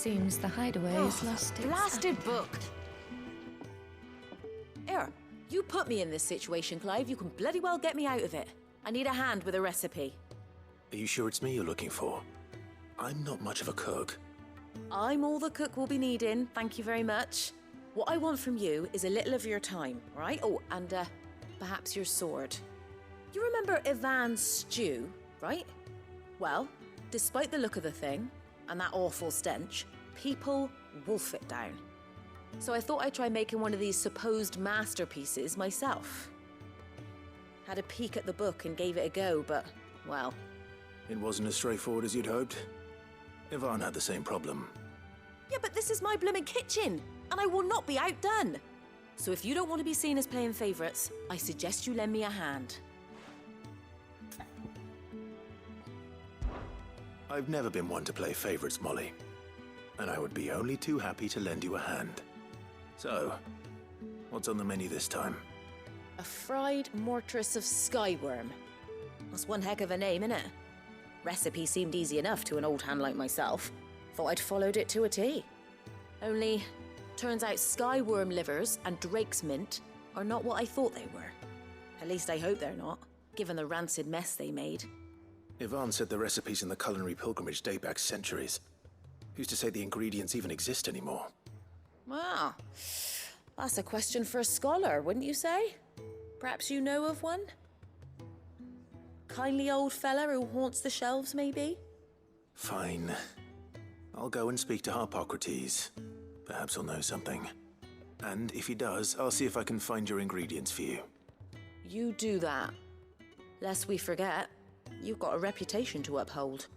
Seems the hideaway's lost its Blasted appetite. book! Here, you put me in this situation, Clive. You can bloody well get me out of it. I need a hand with a recipe. Are you sure it's me you're looking for? I'm not much of a cook. I'm all the cook will be needing, thank you very much. What I want from you is a little of your time, right? Oh, and perhaps your sword. You remember Ivan's stew, right? Well, despite the look of the thing, and that awful stench, people wolf it down. So I thought I'd try making one of these supposed masterpieces myself. Had a peek at the book and gave it a go, but, well... It wasn't as straightforward as you'd hoped. Ivan had the same problem. Yeah, but this is my blooming kitchen, and I will not be outdone. So if you don't want to be seen as playing favourites, I suggest you lend me a hand. I've never been one to play favourites, Molly. And I would be only too happy to lend you a hand. So, what's on the menu this time? A fried mortress of skyworm. That's one heck of a name, innit? Recipe seemed easy enough to an old hand like myself. Thought I'd followed it to a T. Only, turns out skyworm livers and drake's mint are not what I thought they were. At least I hope they're not, given the rancid mess they made. Ivan said the recipes in the culinary pilgrimage date back centuries. Who's to say the ingredients even exist anymore? Well, that's a question for a scholar, wouldn't you say? Perhaps you know of one? Kindly old fella who haunts the shelves, maybe? Fine. I'll go and speak to Harpocrates. Perhaps he'll know something. And if he does, I'll see if I can find your ingredients for you. You do that. Lest we forget, you've got a reputation to uphold.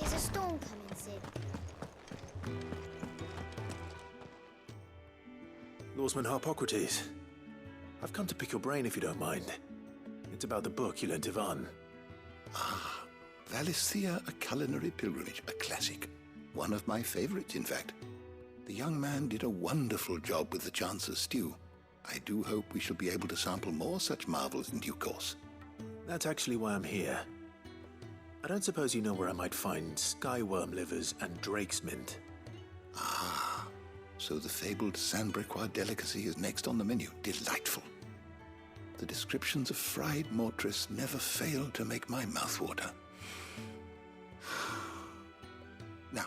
Is a storm coming, Sid? Lawsman Harpocrates. I've come to pick your brain if you don't mind. It's about the book you lent Ivan. Ah, Valisthea, A Culinary Pilgrimage, a classic. One of my favorites, in fact. The young man did a wonderful job with the Chance's stew. I do hope we shall be able to sample more such marvels in due course. That's actually why I'm here. I don't suppose you know where I might find skyworm livers and drake's mint. Ah, so the fabled Sandbrequois delicacy is next on the menu. Delightful. The descriptions of fried mortress never fail to make my mouth water. Now,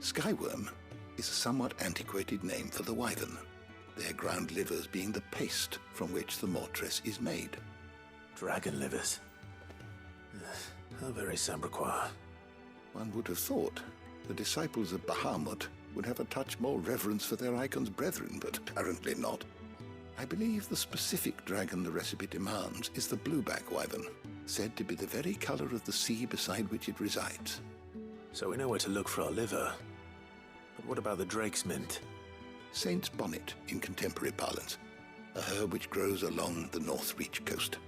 skyworm is a somewhat antiquated name for the wyvern, their ground livers being the paste from which the mortress is made. Dragon livers. How very Sandbrequois. One would have thought the disciples of Bahamut would have a touch more reverence for their icon's brethren, but apparently not. I believe the specific dragon the recipe demands is the blueback wyvern, said to be the very color of the sea beside which it resides. So we know where to look for our liver. But what about the drake's mint? Saint's bonnet in contemporary parlance, a herb which grows along the North Reach coast.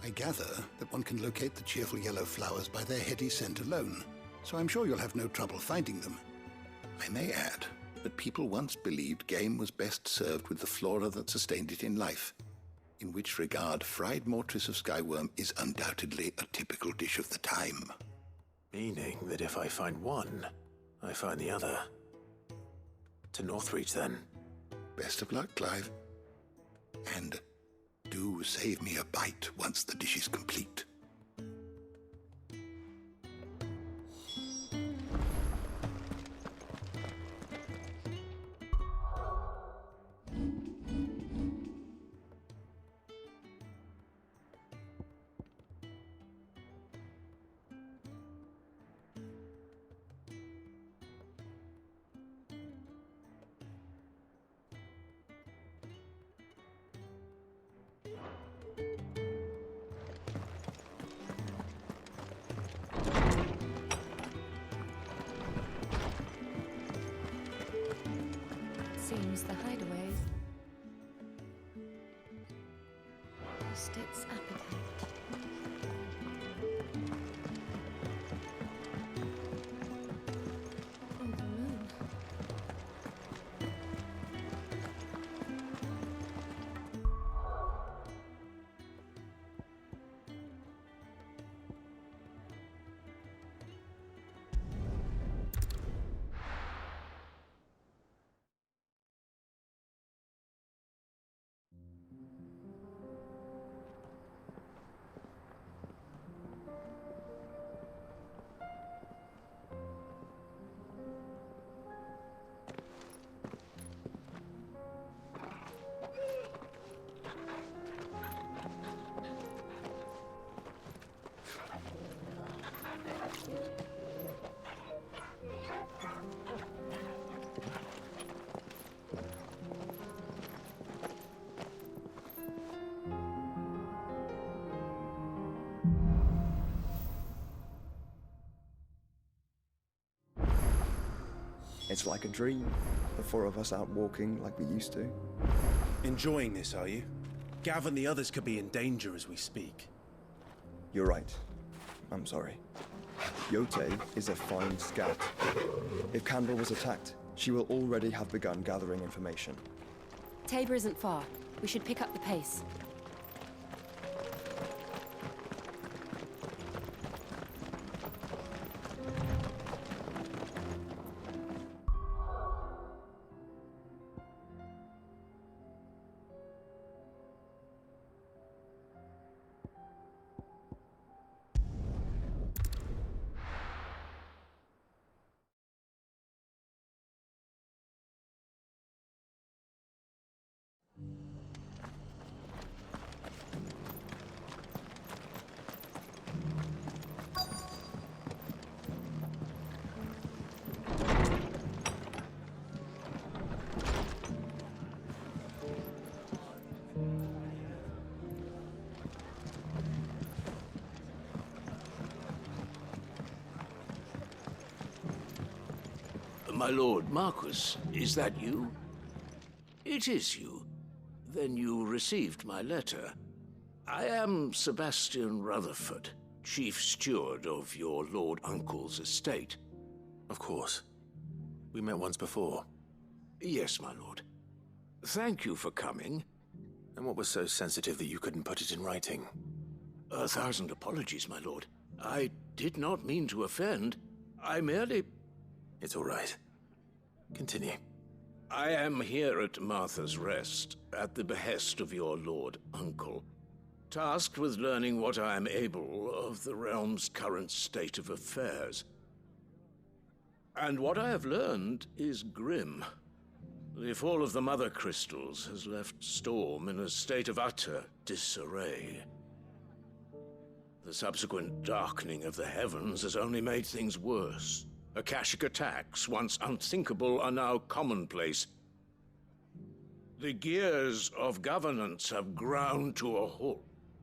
I gather that one can locate the cheerful yellow flowers by their heady scent alone, so I'm sure you'll have no trouble finding them. I may add that people once believed game was best served with the flora that sustained it in life, in which regard fried mortress of skyworm is undoubtedly a typical dish of the time. Meaning that if I find one, I find the other. To Northreach, then. Best of luck, Clive. And do save me a bite once the dish is complete. Seems the hideaway's lost its appetite. It's like a dream. The four of us out walking like we used to. Enjoying this, are you? Gav and the others could be in danger as we speak. You're right. I'm sorry. Yote is a fine scout. If Canberra was attacked, she will already have begun gathering information. Tabor isn't far. We should pick up the pace. My lord Marquis, is that you? It is you. Then you received my letter. I am Sebastian Rutherford, Chief Steward of your Lord Uncle's estate. Of course. We met once before. Yes, my lord. Thank you for coming. And what was so sensitive that you couldn't put it in writing? 1,000 apologies, my lord. I did not mean to offend. I merely... It's all right. Continue. I am here at Martha's Rest, at the behest of your Lord Uncle, tasked with learning what I am able of the realm's current state of affairs. And what I have learned is grim. The fall of the Mother Crystals has left Storm in a state of utter disarray. The subsequent darkening of the heavens has only made things worse. Akashic attacks, once unthinkable, are now commonplace. The gears of governance have ground to a halt,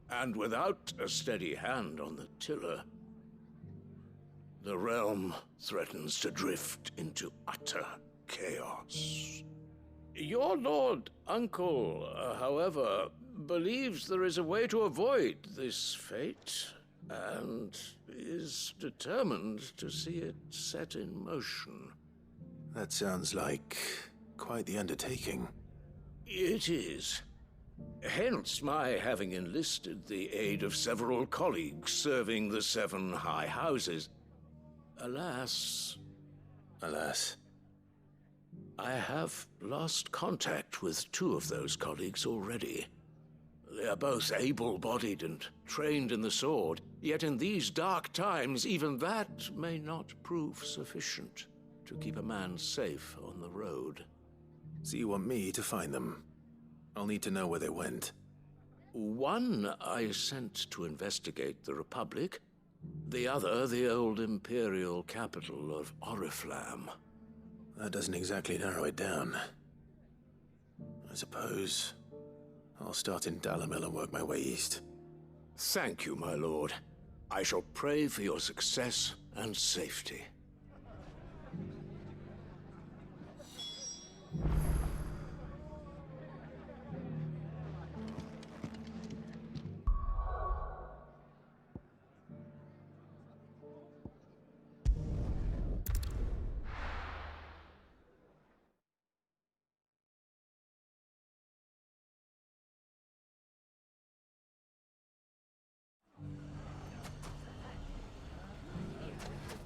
and without a steady hand on the tiller, the realm threatens to drift into utter chaos. Your Lord Uncle, however, believes there is a way to avoid this fate, and is determined to see it set in motion. That sounds like quite the undertaking. It is. Hence my having enlisted the aid of several colleagues serving the 7 high houses. Alas, I have lost contact with 2 of those colleagues already. They are both able-bodied and trained in the sword, yet in these dark times, even that may not prove sufficient to keep a man safe on the road. So you want me to find them? I'll need to know where they went. One I sent to investigate the Republic, the other the old Imperial capital of Oriflamme. That doesn't exactly narrow it down. I suppose I'll start in Dalamil and work my way east. Thank you, my lord. I shall pray for your success and safety.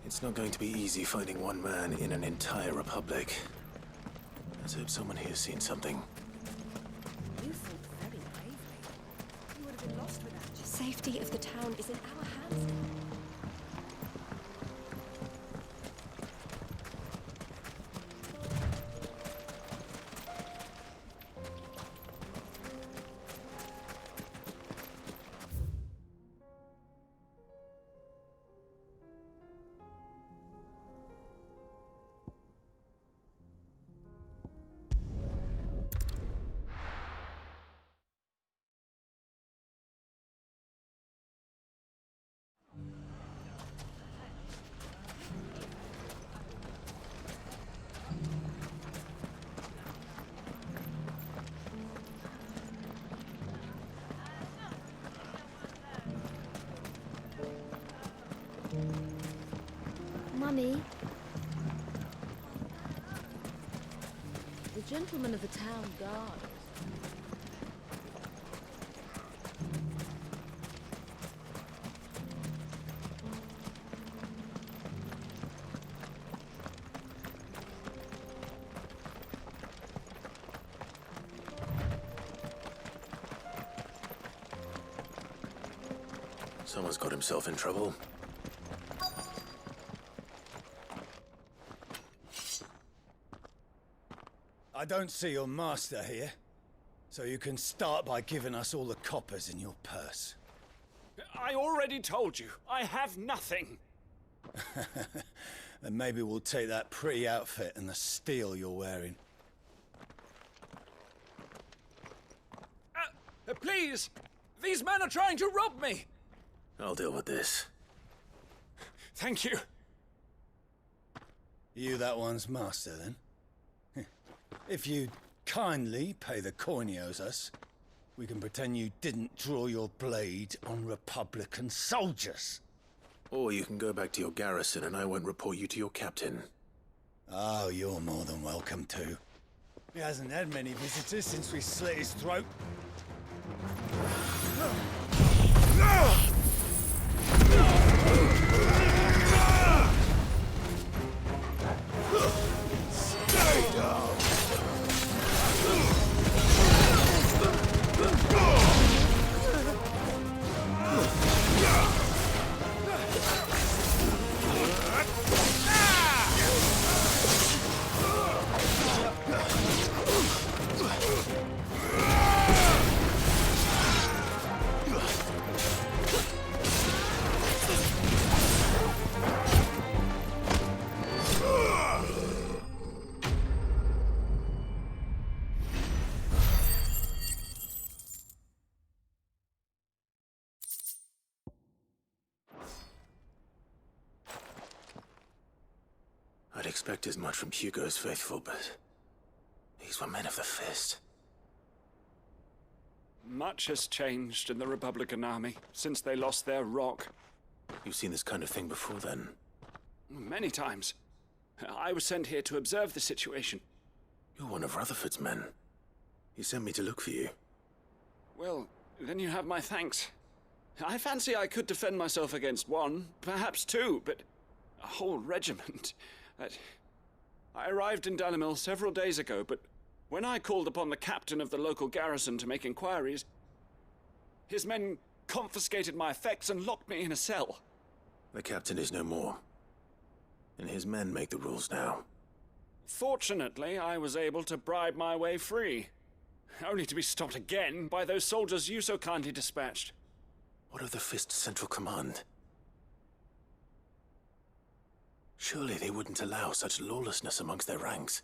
It's not going to be easy finding one man in an entire republic. Let's hope someone here's seen something. You fought very bravely. You would have been lost without you. Safety of the town is in our hands. me. The gentleman of the town guard. Someone's got himself in trouble. I don't see your master here, so you can start by giving us all the coppers in your purse. I already told you, I have nothing. Then maybe we'll take that pretty outfit and the steel you're wearing. Please! These men are trying to rob me! I'll deal with this. Thank you. You that one's master, then? If you'd kindly pay the coin he owes us, we can pretend you didn't draw your blade on Republican soldiers. Or you can go back to your garrison and I won't report you to your captain. Oh, you're more than welcome to. He hasn't had many visitors since we slit his throat. Stay down! I'd expect as much from Hugo's faithful, but these were men of the fist. Much has changed in the Republican army since they lost their rock. You've seen this kind of thing before, then? Many times. I was sent here to observe the situation. You're one of Rutherford's men. He sent me to look for you. Well, then you have my thanks. I fancy I could defend myself against one, perhaps two, but a whole regiment. I arrived in Dunamill several days ago, but when I called upon the captain of the local garrison to make inquiries, his men confiscated my effects and locked me in a cell. The captain is no more, and his men make the rules now. Fortunately, I was able to bribe my way free, only to be stopped again by those soldiers you so kindly dispatched. What of the Fist's central command? Surely they wouldn't allow such lawlessness amongst their ranks.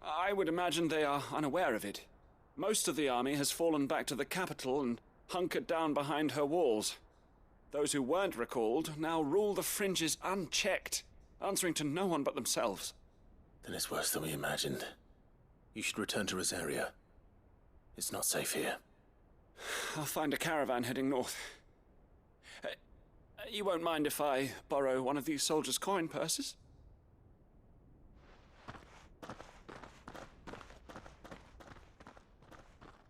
I would imagine they are unaware of it. Most of the army has fallen back to the capital and hunkered down behind her walls. Those who weren't recalled now rule the fringes unchecked, answering to no one but themselves. Then it's worse than we imagined. You should return to Rosaria. It's not safe here. I'll find a caravan heading north. You won't mind if I borrow one of these soldiers' coin purses?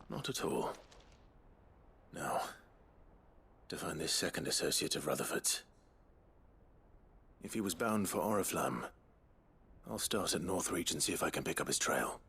Not at all. Now, to find this second associate of Rutherford's. If he was bound for Oriflamme, I'll start at Northreach and see if I can pick up his trail.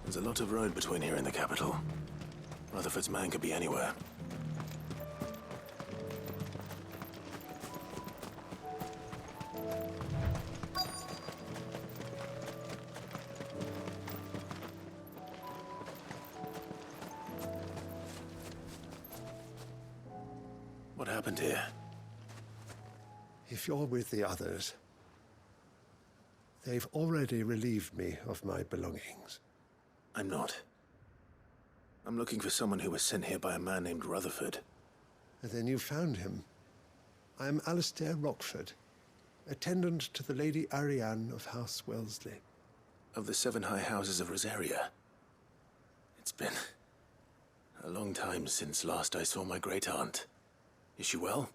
There's a lot of road between here and the capital. Rutherford's man could be anywhere. What happened here? if you're with the others, they've already relieved me of my belongings. I'm not. I'm looking for someone who was sent here by a man named Rutherford. And then you found him. I am Alistair Rockford, attendant to the Lady Ariane of House Wellesley. Of the 7 high houses of Rosaria. It's been a long time since last I saw my great-aunt. Is she well?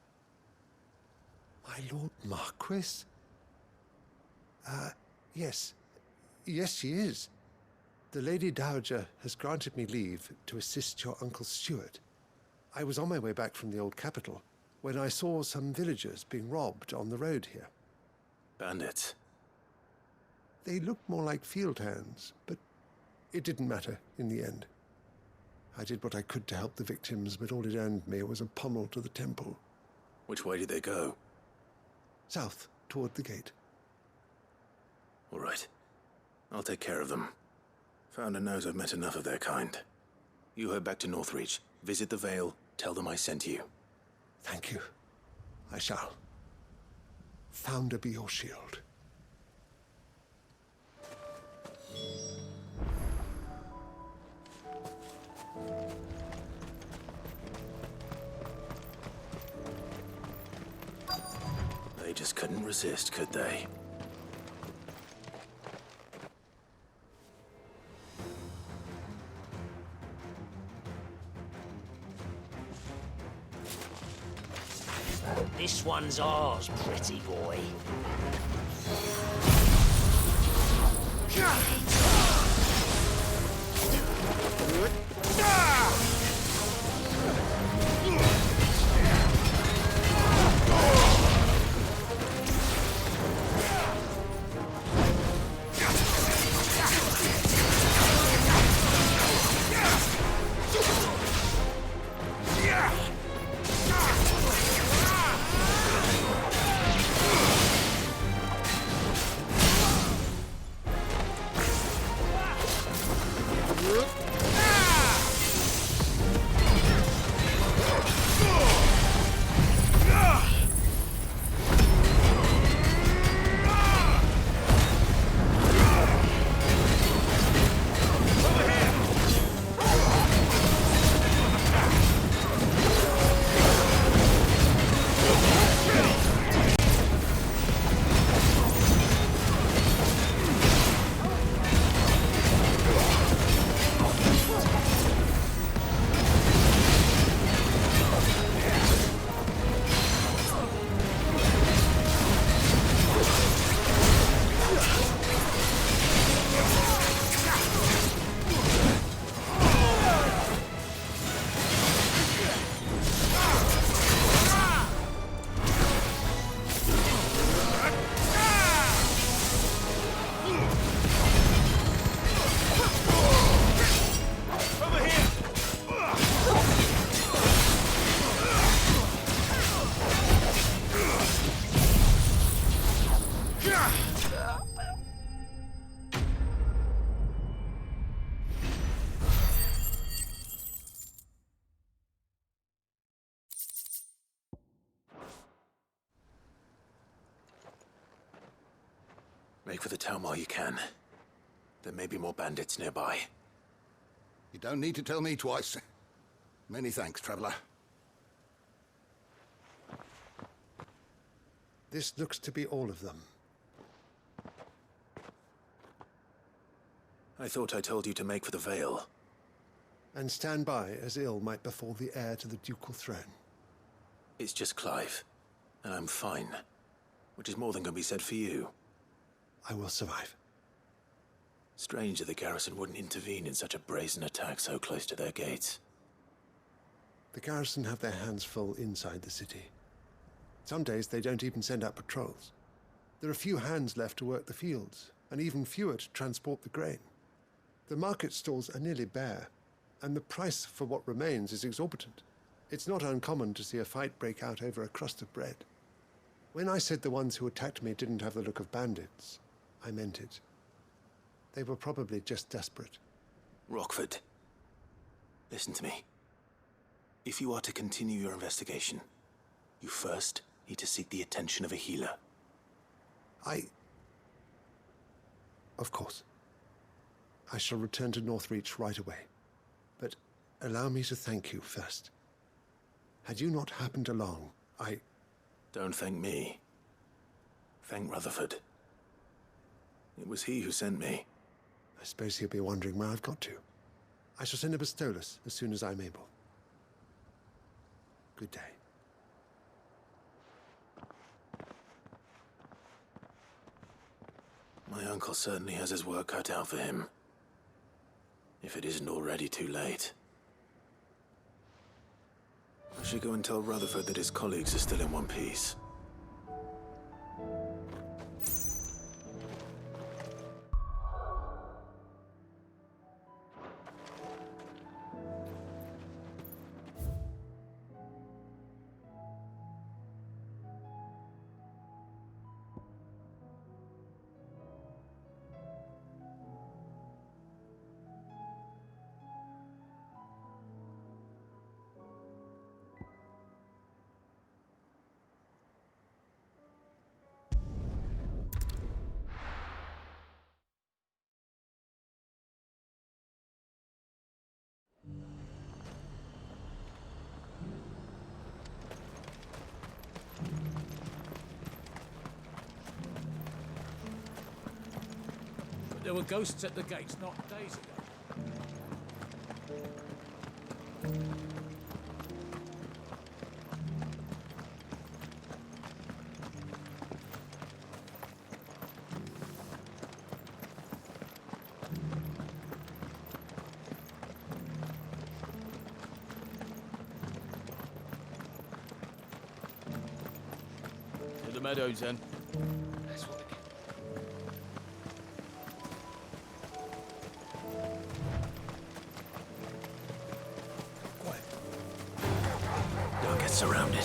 My Lord Marquis? Yes. Yes, she is. The Lady Dowager has granted me leave to assist your Uncle Stuart. I was on my way back from the old capital when I saw some villagers being robbed on the road here. Bandits? They looked more like field hands, but it didn't matter in the end. I did what I could to help the victims, but all it earned me was a pommel to the temple. Which way did they go? South, toward the gate. All right. I'll take care of them. Founder knows I've met enough of their kind. You head back to Northreach, visit the Vale, tell them I sent you. Thank you. I shall. Founder be your shield. They just couldn't resist, could they? This one's ours, pretty boy. Make for the town while you can. There may be more bandits nearby. You don't need to tell me twice. Many thanks, traveler. This looks to be all of them. I thought I told you to make for the Vale. And stand by as ill might befall the heir to the ducal throne. It's just Clive, and I'm fine. Which is more than can be said for you. I will survive. Strange that the garrison wouldn't intervene in such a brazen attack so close to their gates. The garrison have their hands full inside the city. Some days they don't even send out patrols. There are few hands left to work the fields, and even fewer to transport the grain. The market stalls are nearly bare, and the price for what remains is exorbitant. It's not uncommon to see a fight break out over a crust of bread. When I said the ones who attacked me didn't have the look of bandits, I meant it. They were probably just desperate. Rockford, listen to me. If you are to continue your investigation, you first need to seek the attention of a healer. Of course. I shall return to Northreach right away. But allow me to thank you first. Had you not happened along, Don't thank me. Thank Rutherford. It was he who sent me. I suppose he'll be wondering where I've got to. I shall send a Bistolus as soon as I'm able. Good day. My uncle certainly has his work cut out for him. If it isn't already too late. I should go and tell Rutherford that his colleagues are still in one piece. There were ghosts at the gates not days ago. To the meadows, then. That's what we can. Don't get surrounded. He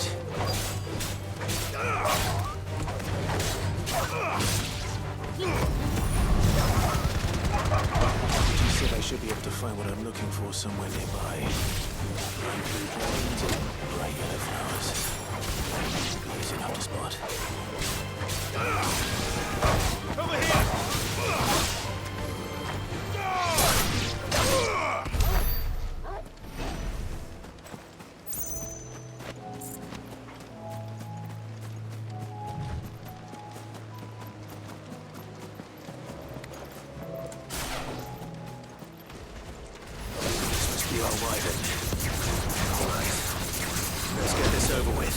said I should be able to find what I'm looking for somewhere nearby. Bright blue dragons and bright yellow flowers. Easy enough to spot. Over here! This must be our wyvern. All right. Let's get this over with.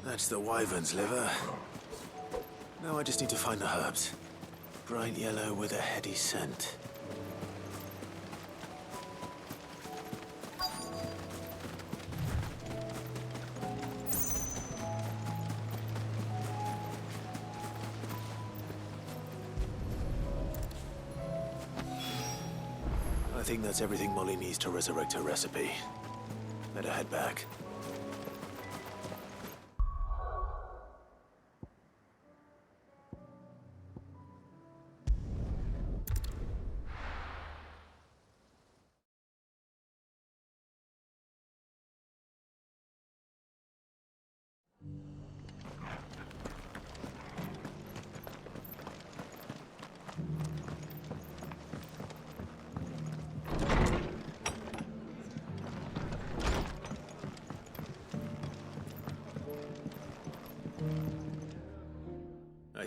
That's the wyvern's liver. Now I just need to find the herbs. Bright yellow with a heady scent. I think that's everything Molly needs to resurrect her recipe. Better head back.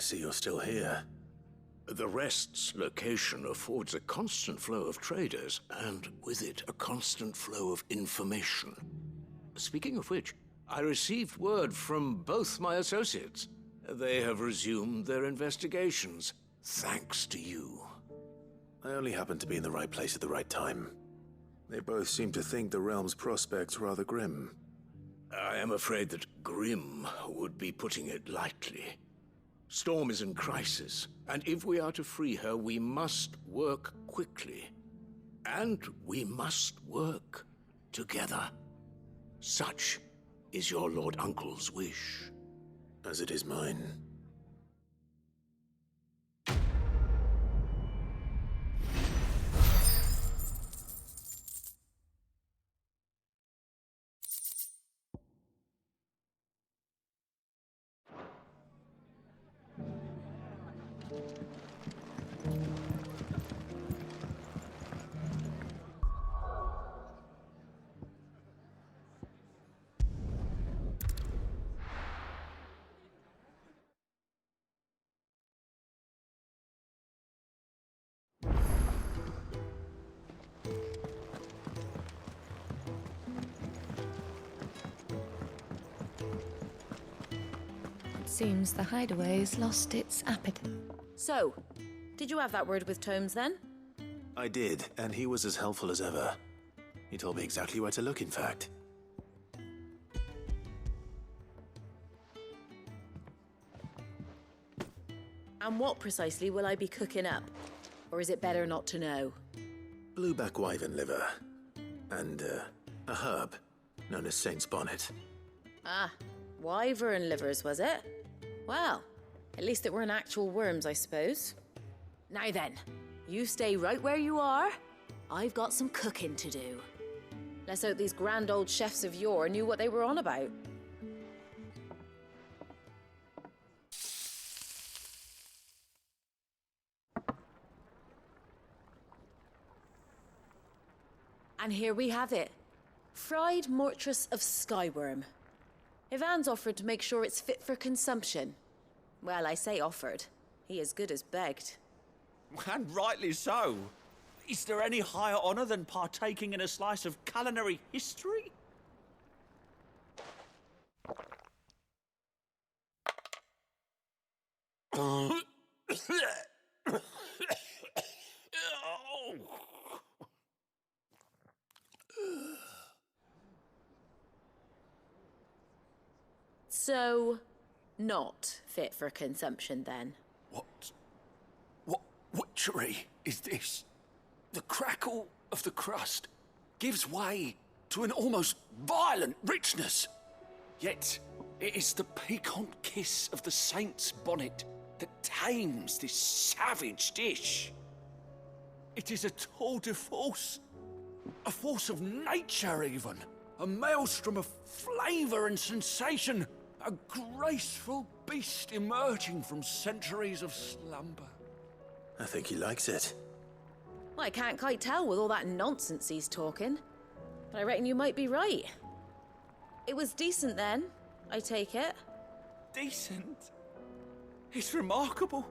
see you're still here. The Rest's location affords a constant flow of traders, and with it, a constant flow of information. Speaking of which, I received word from both my associates. They have resumed their investigations, thanks to you. I only happened to be in the right place at the right time. They both seem to think the realm's prospects rather grim. I am afraid that grim would be putting it lightly. Storm is in crisis, and if we are to free her, we must work quickly. And we must work together. Such is your Lord Uncle's wish. As it is mine. Seems the hideaway's lost its appetite. So, did you have that word with Tomes then? I did, and he was as helpful as ever. He told me exactly where to look, in fact. And what precisely will I be cooking up? Or is it better not to know? Blueback wyvern liver. And, a herb known as Saint's Bonnet. Ah, wyvern livers, was it? Well, at least it weren't actual worms, I suppose. Now then, you stay right where you are. I've got some cooking to do. Let's hope these grand old chefs of yore knew what they were on about. And here we have it. Fried mortress of skyworm. Ivan's offered to make sure it's fit for consumption. Well, I say offered. He as good as begged. And rightly so. Is there any higher honor than partaking in a slice of culinary history? So, not fit for consumption then? What witchery is this? The crackle of the crust gives way to an almost violent richness. Yet, it is the piquant kiss of the saint's bonnet that tames this savage dish. It is a tour de force, a force of nature even, a maelstrom of flavour and sensation, a graceful beast emerging from centuries of slumber. I think he likes it. Well, I can't quite tell with all that nonsense he's talking. But I reckon you might be right. It was decent then, I take it. Decent? It's remarkable.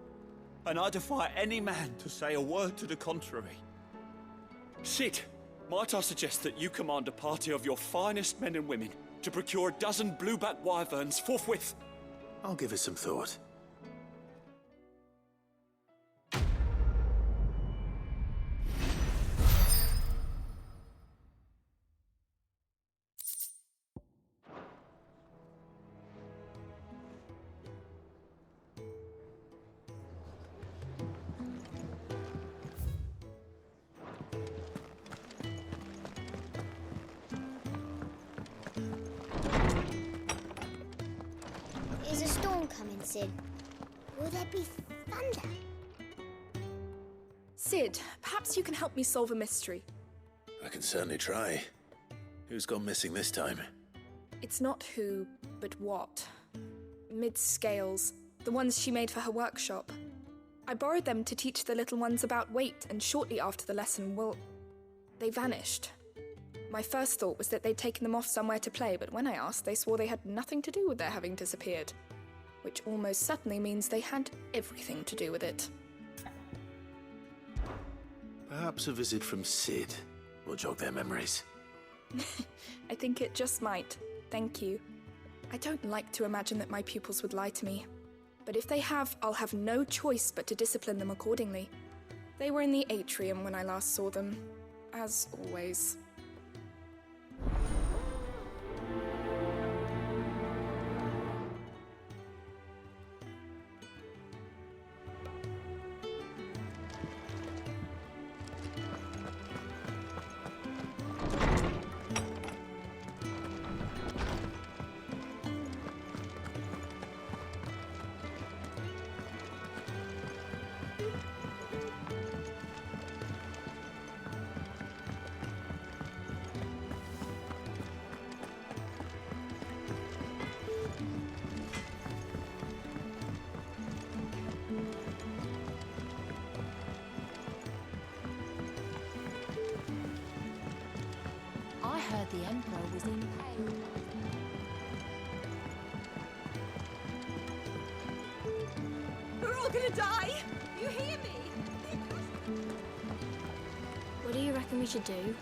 And I defy any man to say a word to the contrary. Sid, might I suggest that you command a party of your finest men and women to procure a dozen blueback wyverns forthwith? I'll give it some thought. Is a storm coming, Sid? Will there be thunder? Sid, perhaps you can help me solve a mystery. I can certainly try. Who's gone missing this time? It's not who, but what. Mid's scales, the ones she made for her workshop. I borrowed them to teach the little ones about weight, and shortly after the lesson, well, they vanished. My first thought was that they'd taken them off somewhere to play, but when I asked, they swore they had nothing to do with their having disappeared. which almost certainly means they had everything to do with it. Perhaps a visit from Sid will jog their memories. I think it just might. Thank you. I don't like to imagine that my pupils would lie to me. But if they have, I'll have no choice but to discipline them accordingly. They were in the atrium when I last saw them, as always. I heard the Emperor was in pain. We're all gonna die! You hear me? What do you reckon we should do?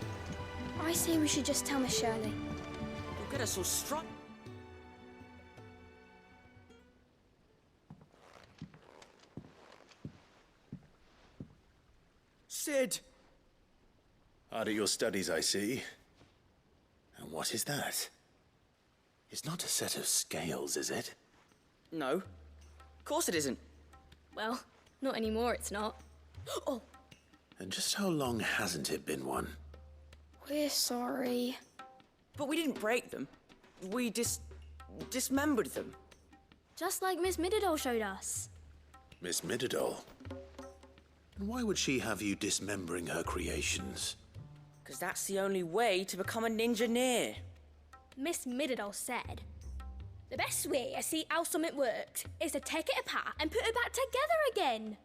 I say we should just tell Miss Shirley. You'll get us all struck. Sid! Hard at your studies, I see. And what is that? It's not a set of scales, is it? No. Of course it isn't. Well, not anymore, it's not. Oh, And just how long hasn't it been one? we're sorry. But we didn't break them. We dismembered them. Just like Miss Mididol showed us. Miss Mididol? And why would she have you dismembering her creations? Because that's the only way to become a ninja-neer. Miss Mididol said, the best way to see how something works is to take it apart and put it back together again.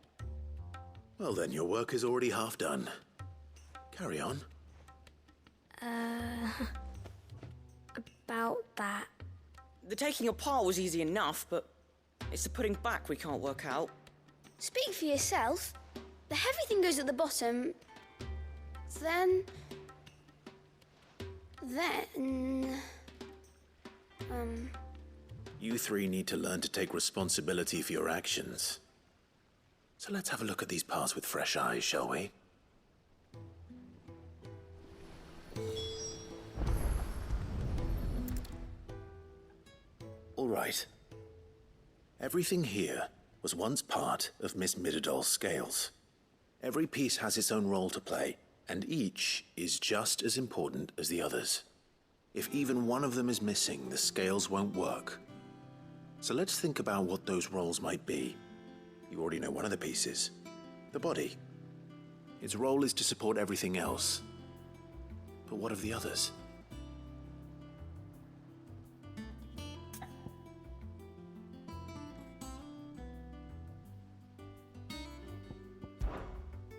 Well then, your work is already half done. Carry on. About that. The taking apart was easy enough, but it's the putting back we can't work out. Speak for yourself. The heavy thing goes at the bottom. Then... You three need to learn to take responsibility for your actions. So let's have a look at these parts with fresh eyes, shall we? All right. Everything here was once part of Miss Mididol's scales. Every piece has its own role to play, and each is just as important as the others. If even one of them is missing, the scales won't work. So let's think about what those roles might be. You already know one of the pieces, the body. Its role is to support everything else. But what of the others?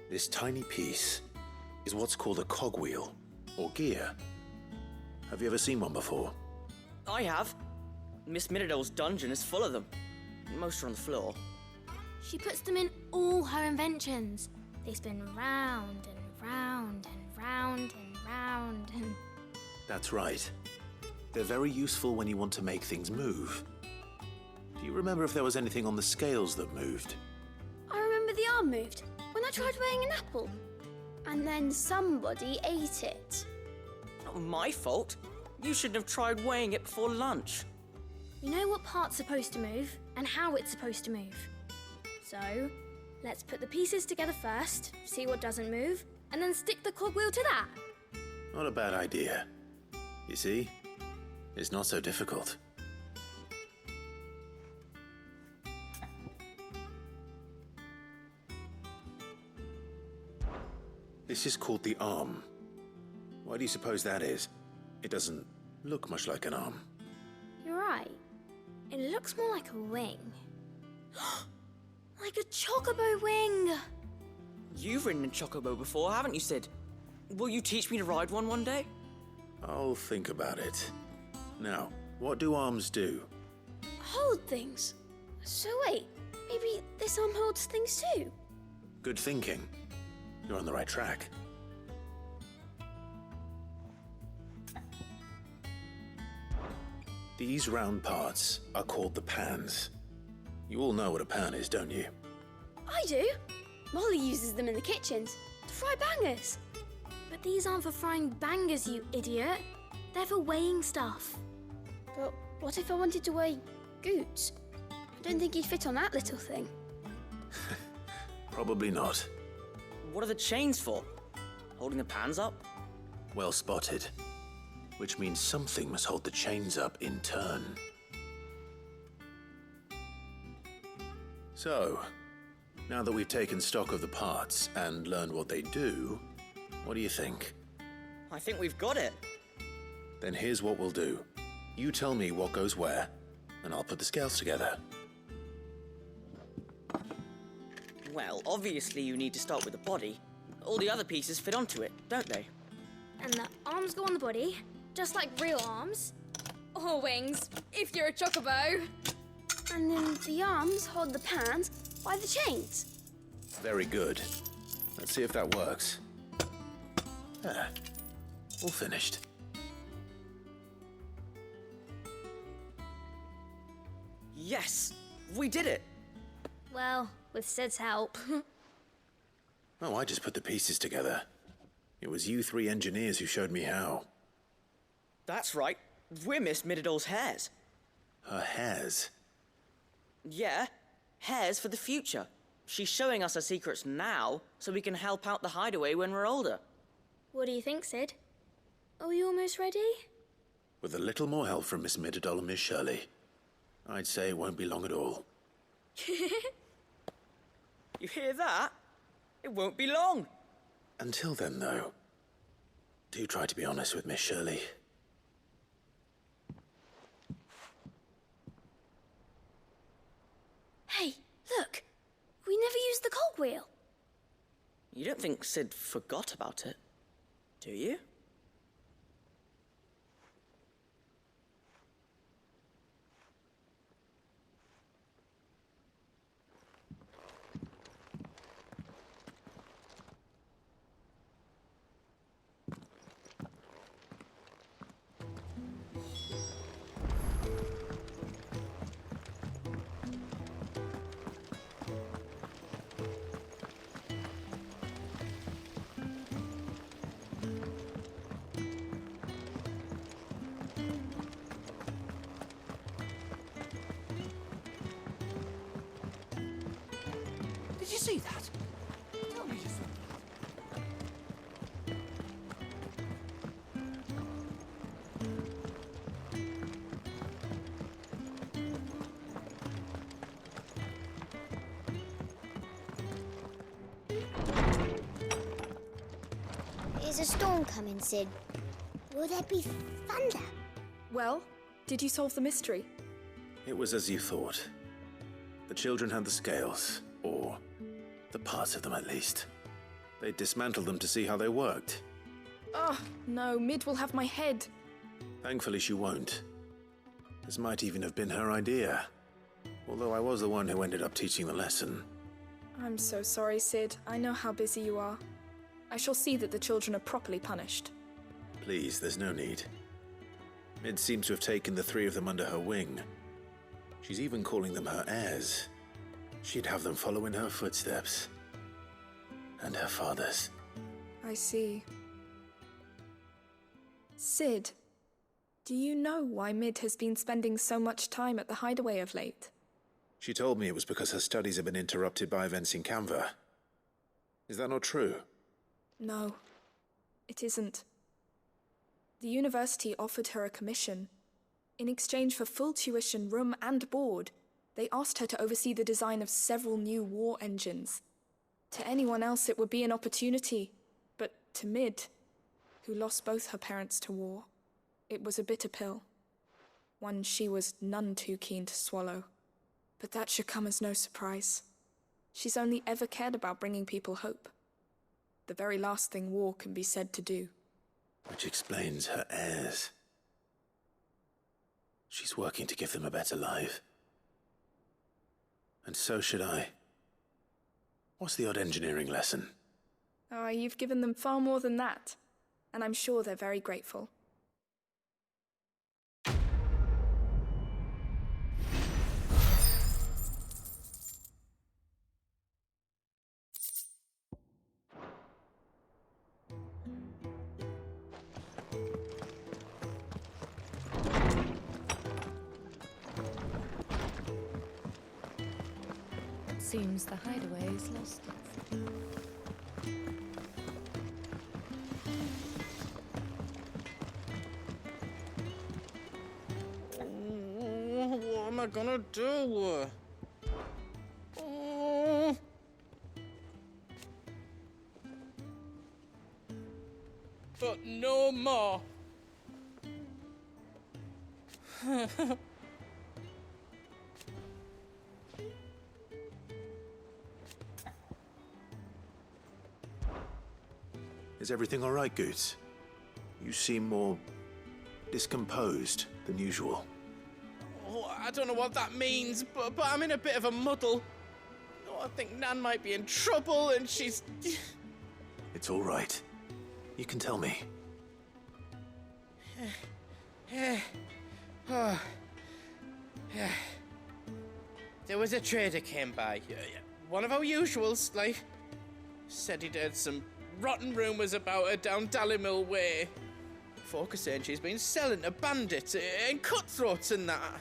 This tiny piece is what's called a cogwheel, or gear. Have you ever seen one before? I have. Miss Mididol's dungeon is full of them. Most are on the floor. She puts them in all her inventions. They spin round and round and round and round and... That's right. They're very useful when you want to make things move. Do you remember if there was anything on the scales that moved? I remember the arm moved when I tried weighing an apple. And then somebody ate it. Not my fault. You shouldn't have tried weighing it before lunch. We know what part's supposed to move and how it's supposed to move. So, let's put the pieces together first, see what doesn't move, and then stick the cogwheel to that. Not a bad idea. You see, it's not so difficult. This is called the arm. Why do you suppose that is? It doesn't look much like an arm. You're right. It looks more like a wing. Like a chocobo wing! You've ridden a chocobo before, haven't you, Sid? Will you teach me to ride one day? I'll think about it. Now, what do arms do? Hold things. So wait, maybe this arm holds things too? Good thinking. You're on the right track. These round parts are called the pans. You all know what a pan is, don't you? I do. Molly uses them in the kitchens to fry bangers. But these aren't for frying bangers, you idiot. They're for weighing stuff. But what if I wanted to weigh goods? I don't think he'd fit on that little thing. Probably not. What are the chains for? Holding the pans up? Well spotted. Which means something must hold the chains up in turn. So, now that we've taken stock of the parts and learned what they do, what do you think? I think we've got it. Then here's what we'll do. You tell me what goes where, and I'll put the scales together. Well, obviously you need to start with the body. All the other pieces fit onto it, don't they? And the arms go on the body, just like real arms. Or wings, if you're a chocobo. And then the arms hold the pans by the chains. Very good. Let's see if that works. Ah, all finished. Yes! We did it! Well, with Sid's help. Oh, I just put the pieces together. It was you three engineers who showed me how. That's right. We're Miss Mididol's hairs. Her hairs? Yeah, hairs for the future. She's showing us her secrets now, so we can help out the hideaway when we're older. What do you think, Sid? Are we almost ready? With a little more help from Miss Mididol and Miss Shirley, I'd say it won't be long at all. You hear that? It won't be long. Until then, though, do try to be honest with Miss Shirley. Hey, look! We never used the cogwheel. You don't think Sid forgot about it, do you? Did you see that? Tell me you saw Is a storm coming, Sid? Will there be thunder? Well, did you solve the mystery? It was as you thought. The children had the scales, or the parts of them at least. They dismantled them to see how they worked. Oh, no, Mid will have my head. Thankfully she won't. This might even have been her idea. Although I was the one who ended up teaching the lesson. I'm so sorry, Sid. I know how busy you are. I shall see that the children are properly punished. Please, there's no need. Mid seems to have taken the three of them under her wing. She's even calling them her heirs. She'd have them follow in her footsteps. And her father's. I see. Sid, do you know why Mid has been spending so much time at the hideaway of late? She told me it was because her studies have been interrupted by events in Canva. Is that not true? No, it isn't. The university offered her a commission. In exchange for full tuition, room and board, they asked her to oversee the design of several new war engines. To anyone else it would be an opportunity, but to Mid, who lost both her parents to war, it was a bitter pill. One she was none too keen to swallow. But that should come as no surprise. She's only ever cared about bringing people hope. The very last thing war can be said to do. Which explains her heirs. She's working to give them a better life. And so should I. What's the odd engineering lesson? Oh, you've given them far more than that. And I'm sure they're very grateful. Seems the hideaway's lost its... What am I gonna do? Oh. But no more. Is everything all right, Goots? You seem more discomposed than usual. Oh, I don't know what that means, but I'm in a bit of a muddle. Oh, I think Nan might be in trouble, and she's... It's all right. You can tell me. Oh. There was a trader came by. One of our usuals, like. Said he'd heard some rotten rumours about her down Dallimil Way. Folk are saying she's been selling to bandits and cutthroats and that.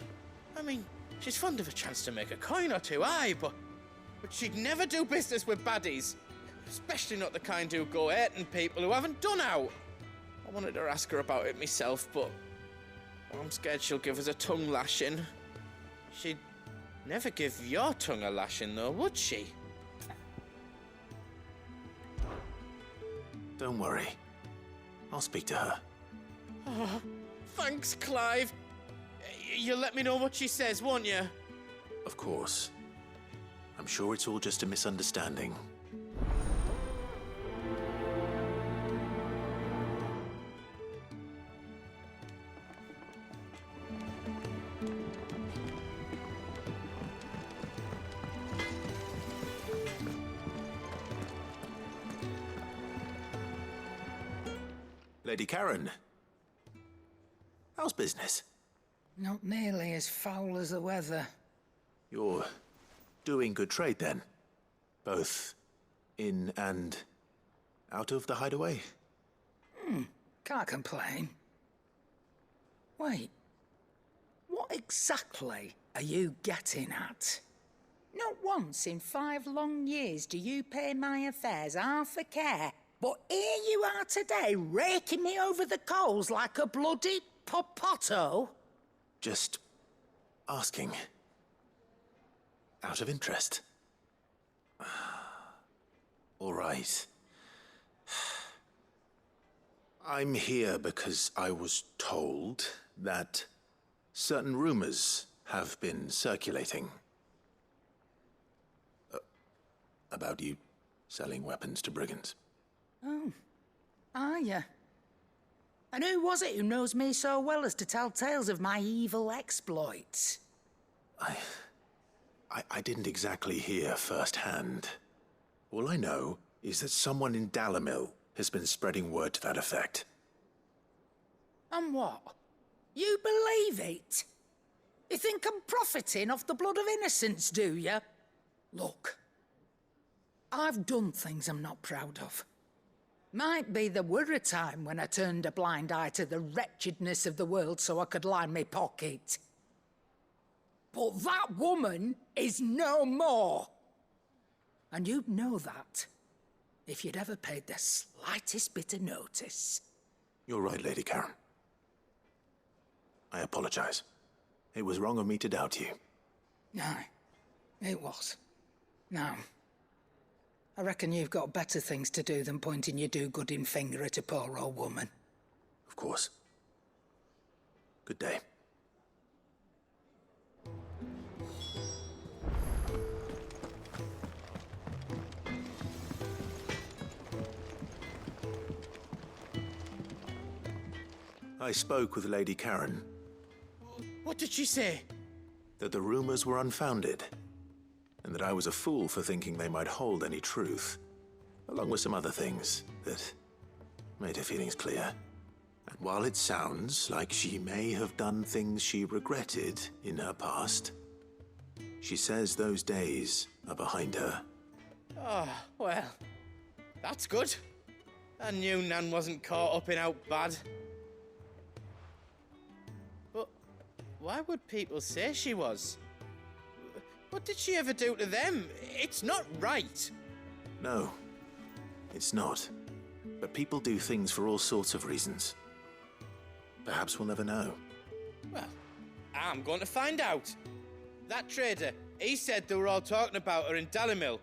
I mean, she's fond of a chance to make a coin or two, aye, but she'd never do business with baddies. Especially not the kind who go hurting people who haven't done out. I wanted to ask her about it myself, but I'm scared she'll give us a tongue lashing. She'd never give your tongue a lashing, though, would she? Don't worry. I'll speak to her. Oh, thanks, Clive. You'll let me know what she says, won't you? Of course. I'm sure it's all just a misunderstanding. Lady Karen, how's business? Not nearly as foul as the weather. You're doing good trade then? Both in and out of the hideaway? Can't complain. Wait, what exactly are you getting at? Not once in 5 long years do you pay my affairs half a care. But here you are today, raking me over the coals like a bloody popoto. Just asking. Out of interest. All right. I'm here because I was told that certain rumors have been circulating. About you selling weapons to brigands. Oh, are you? And who was it who knows me so well as to tell tales of my evil exploits? I didn't exactly hear firsthand. All I know is that someone in Dallimil has been spreading word to that effect. And what? You believe it? You think I'm profiting off the blood of innocents, do you? Look, I've done things I'm not proud of. Might be there were a time when I turned a blind eye to the wretchedness of the world so I could line my pocket. But that woman is no more. And you'd know that if you'd ever paid the slightest bit of notice. You're right, Lady Karen. I apologize. It was wrong of me to doubt you. Aye, it was. Now, I reckon you've got better things to do than pointing your do-gooding finger at a poor old woman. Of course. Good day. I spoke with Lady Karen. What did she say? That the rumors were unfounded. and that I was a fool for thinking they might hold any truth, along with some other things that made her feelings clear. And while it sounds like she may have done things she regretted in her past, she says those days are behind her. Oh, well, that's good. I knew Nan wasn't caught up in out bad. But why would people say she was? What did she ever do to them? It's not right. No, it's not. But people do things for all sorts of reasons. Perhaps we'll never know. Well, I'm going to find out. That trader, he said they were all talking about her in Dalimil.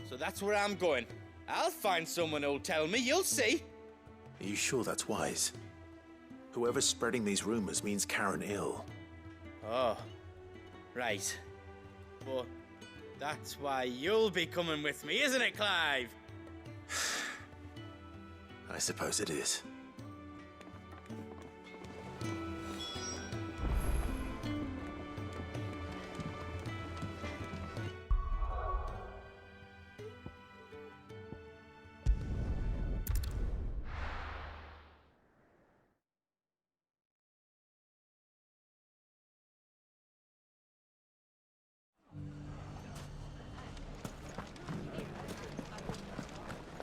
So that's where I'm going. I'll find someone who'll tell me, you'll see. Are you sure that's wise? Whoever's spreading these rumors means Karen ill. Oh, right. But that's why you'll be coming with me, isn't it, Clive? I suppose it is.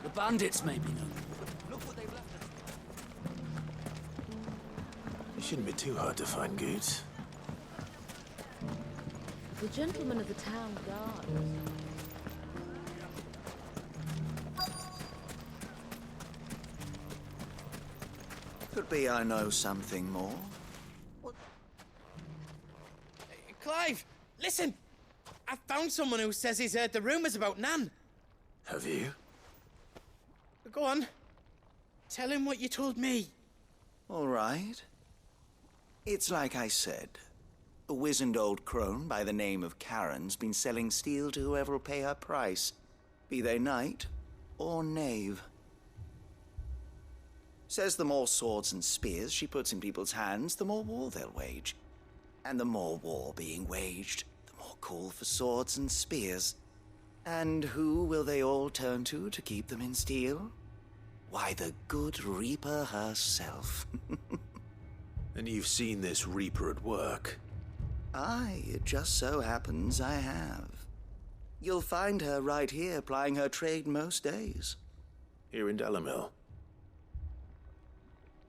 The bandits may be known. Look what they've left us. It shouldn't be too hard to find goods. The gentleman of the town guard. Could be I know something more. Clive, listen! I found someone who says he's heard the rumours about Nan. Have you? Go on. Tell him what you told me. All right. It's like I said. A wizened old crone by the name of Karen's been selling steel to whoever will pay her price, be they knight or knave. Says the more swords and spears she puts in people's hands, the more war they'll wage. And the more war being waged, the more call for swords and spears. And who will they all turn to keep them in steel? Why, the good Reaper herself. And you've seen this Reaper at work? Aye, it just so happens I have. You'll find her right here plying her trade most days. Here in Dalimil?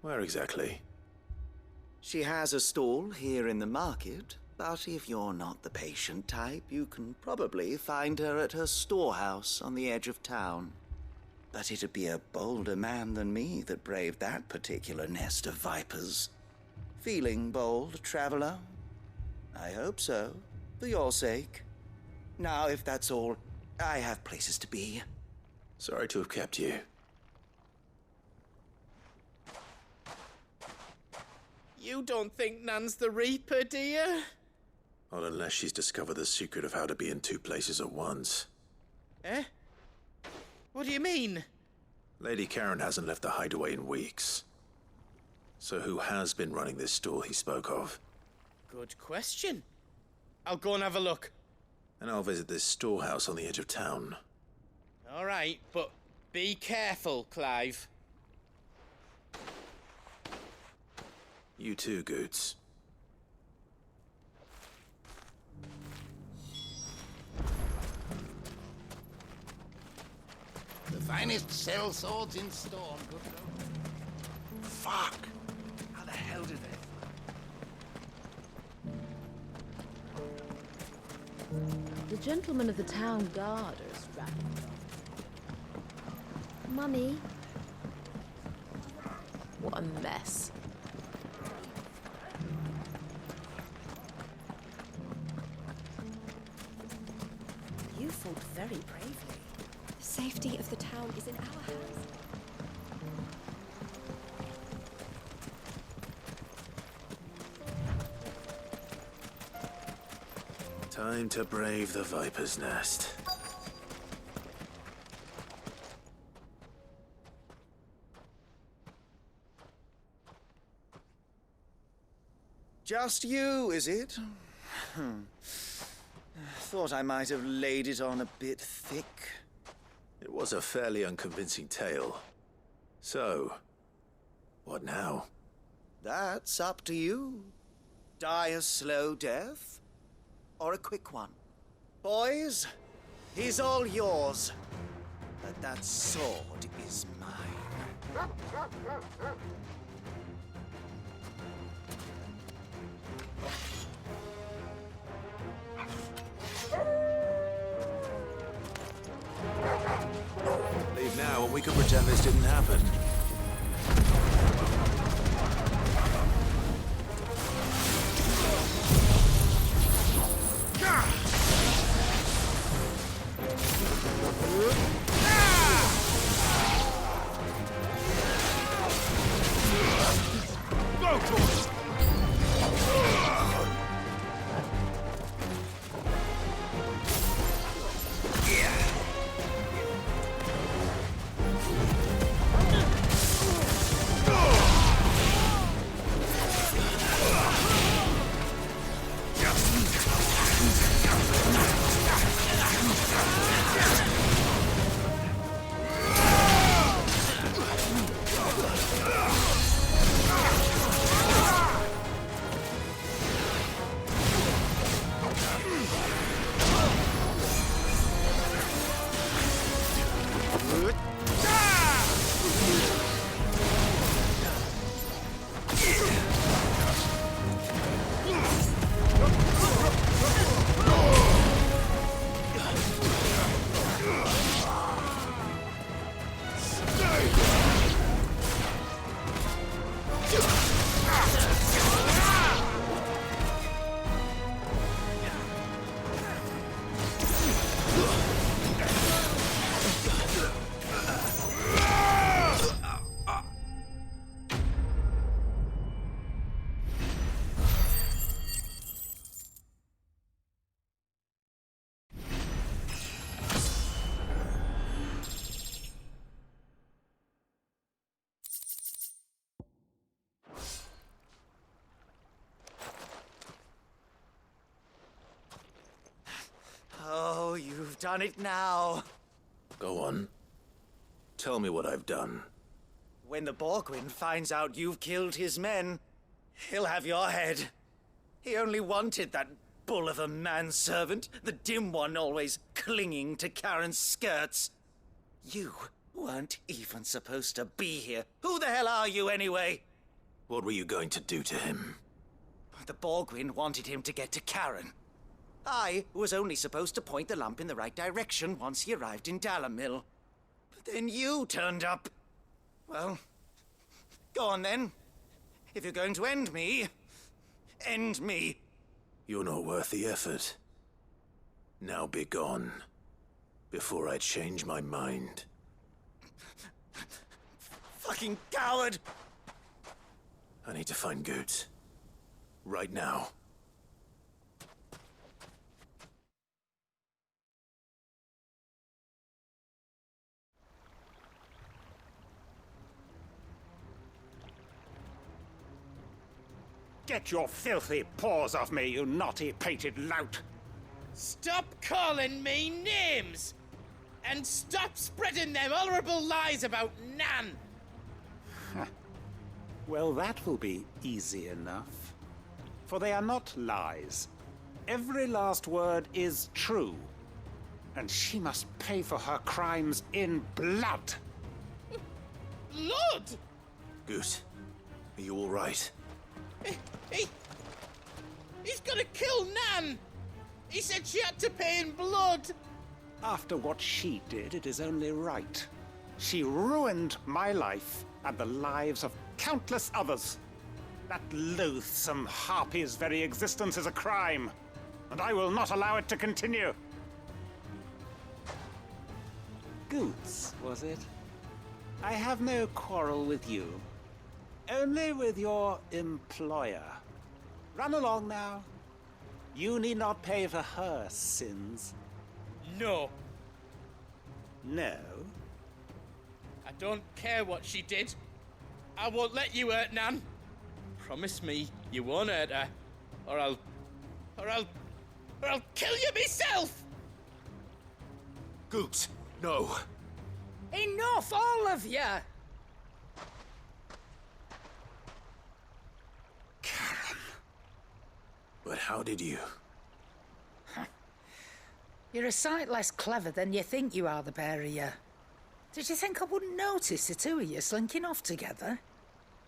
Where exactly? She has a stall here in the market, but if you're not the patient type, you can probably find her at her storehouse on the edge of town. But it'd be a bolder man than me that braved that particular nest of vipers. Feeling bold, traveler? I hope so, for your sake. Now, if that's all, I have places to be. Sorry to have kept you. You don't think Nan's the Reaper, do you? Not unless she's discovered the secret of how to be in two places at once. Eh? What do you mean? Lady Karen hasn't left the hideaway in weeks. So who has been running this stall he spoke of? Good question. I'll go and have a look. And I'll visit this storehouse on the edge of town. All right, but be careful, Clive. You too, Goots. The finest sell swords in Storm, good lord. Fuck! How the hell did they? The gentleman of the town guard are strapping. Mummy. What a mess. You fought very bravely. The safety of the town is in our hands. Time to brave the Viper's Nest. Just you, is it? Thought I might have laid it on a bit thick. It was a fairly unconvincing tale. So, what now? That's up to you. Die a slow death, or a quick one. Boys, he's all yours. But that sword is mine. Leave now and we can pretend this didn't happen. Oh, you've done it now. Go on. Tell me what I've done. When the Borgwyn finds out you've killed his men, he'll have your head. He only wanted that bull of a manservant, the dim one always clinging to Karen's skirts. You weren't even supposed to be here. Who the hell are you anyway? What were you going to do to him? The Borgwyn wanted him to get to Karen. I was only supposed to point the lamp in the right direction once he arrived in Dalamil. But then you turned up. Well, go on then. If you're going to end me, end me. You're not worth the effort. Now be gone, before I change my mind. Fucking coward! I need to find Goots. Right now. Get your filthy paws off me, you naughty-pated lout! Stop calling me names! And stop spreading them horrible lies about Nan! Well, that will be easy enough. For they are not lies. Every last word is true. And she must pay for her crimes in blood. Blood? Goose, are you all right? He's gonna kill Nan! He said she had to pay in blood! After what she did, it is only right. She ruined my life and the lives of countless others. That loathsome harpy's very existence is a crime, and I will not allow it to continue. Goots, was it? I have no quarrel with you. Only with your employer. Run along now. You need not pay for her sins. No. No? I don't care what she did. I won't let you hurt Nan. Promise me you won't hurt her, or I'll or I'll kill you myself! Goots, no. Enough, all of you! But how did you? You're a sight less clever than you think you are, the pair of you. Did you think I wouldn't notice the two of you slinking off together?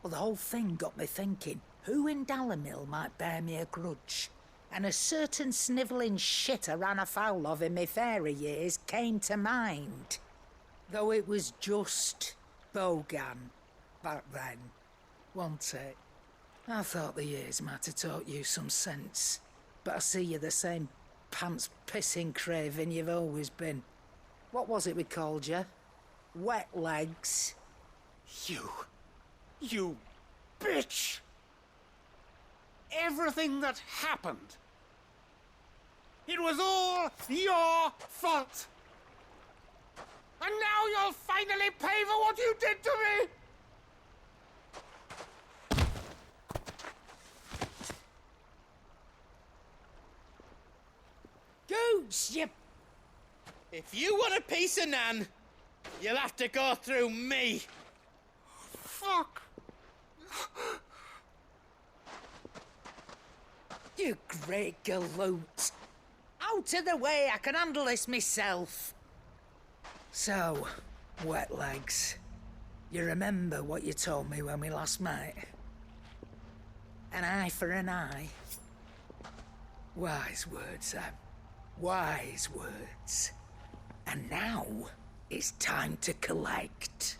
Well, the whole thing got me thinking, who in Dalimil might bear me a grudge? And a certain snivelling shit I ran afoul of in my fairy years came to mind. Though it was just Bogan back then, wasn't it? I thought the years might have taught you some sense, but I see you're the same pants-pissing craven you've always been. What was it we called you? Wet legs? You bitch! Everything that happened, it was all your fault! And now you'll finally pay for what you did to me! Goots, you... If you want a piece of Nan, you'll have to go through me. Fuck! You great galoot. Out of the way, I can handle this myself. So, wet legs, you remember what you told me when we last met? An eye for an eye. Wise words, Sam. Wise words. And now, it's time to collect.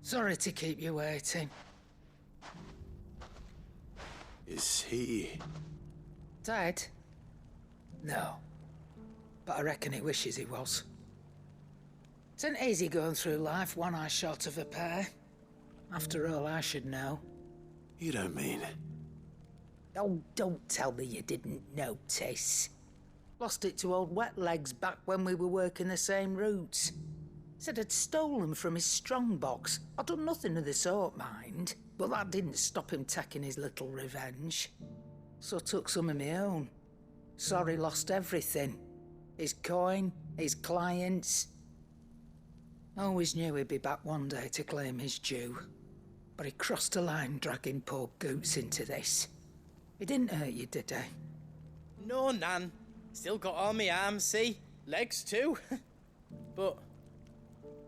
Sorry to keep you waiting. Is he... Dead? No. But I reckon he wishes he was. It ain't easy going through life one eye short of a pair. After all, I should know. You don't mean... Oh, don't tell me you didn't notice. Lost it to old Wet Legs back when we were working the same routes. Said I'd stolen from his strongbox. I'd done nothing of the sort, mind. But that didn't stop him taking his little revenge. So I took some of my own. Sorry, lost everything. His coin, his clients. Always knew he'd be back one day to claim his due. But he crossed a line dragging poor Goots into this. He didn't hurt you, did he? No, Nan. Still got all my arms, see? Legs too. But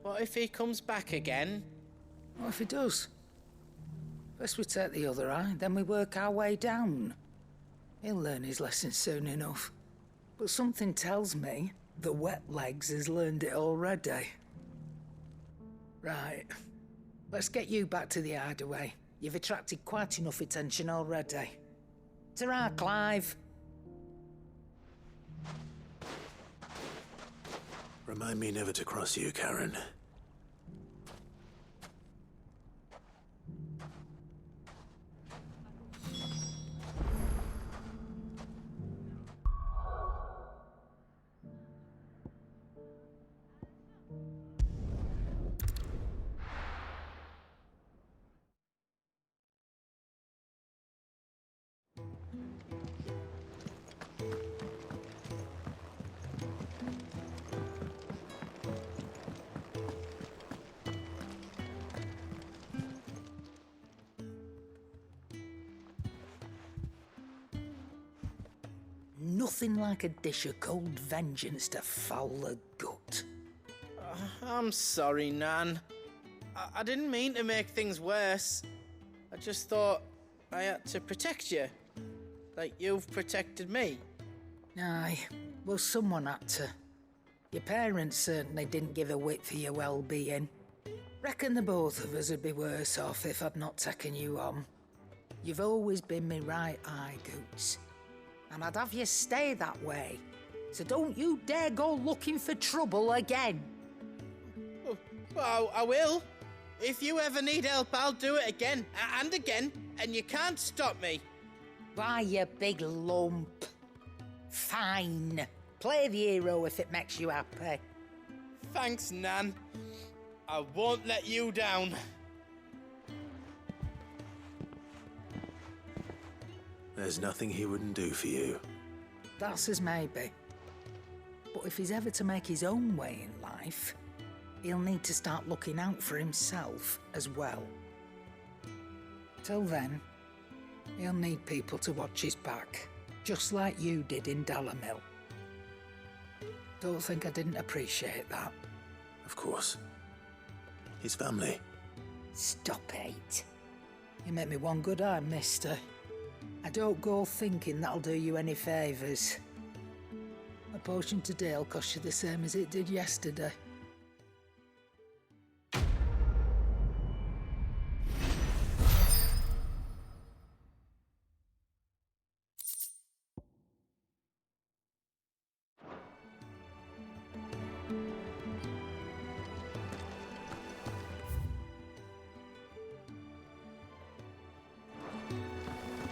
what if he comes back again? What if he does? First we take the other eye, then we work our way down. He'll learn his lesson soon enough. But something tells me the Wet Legs has learned it already. Right. Let's get you back to the hideaway. You've attracted quite enough attention already. Ta-ra, Clive. Remind me never to cross you, Karen. Nothing like a dish of cold vengeance to foul the gut. I'm sorry, Nan. I didn't mean to make things worse. I just thought I had to protect you. Like you've protected me. Aye, well, someone had to. Your parents certainly didn't give a whit for your well-being. Reckon the both of us would be worse off if I'd not taken you on. You've always been me right eye, Goots. And I'd have you stay that way. So don't you dare go looking for trouble again. Well, I will. If you ever need help, I'll do it again and again, and you can't stop me. Why, you big lump. Fine. Play the hero if it makes you happy. Thanks, Nan. I won't let you down. There's nothing he wouldn't do for you. That's as maybe. But if he's ever to make his own way in life, he'll need to start looking out for himself as well. Till then, he'll need people to watch his back, just like you did in Dalamil. Don't think I didn't appreciate that. Of course. His family. Stop it. You make me one good eye, mister. I don't go thinking that'll do you any favours. A potion today'll cost you the same as it did yesterday.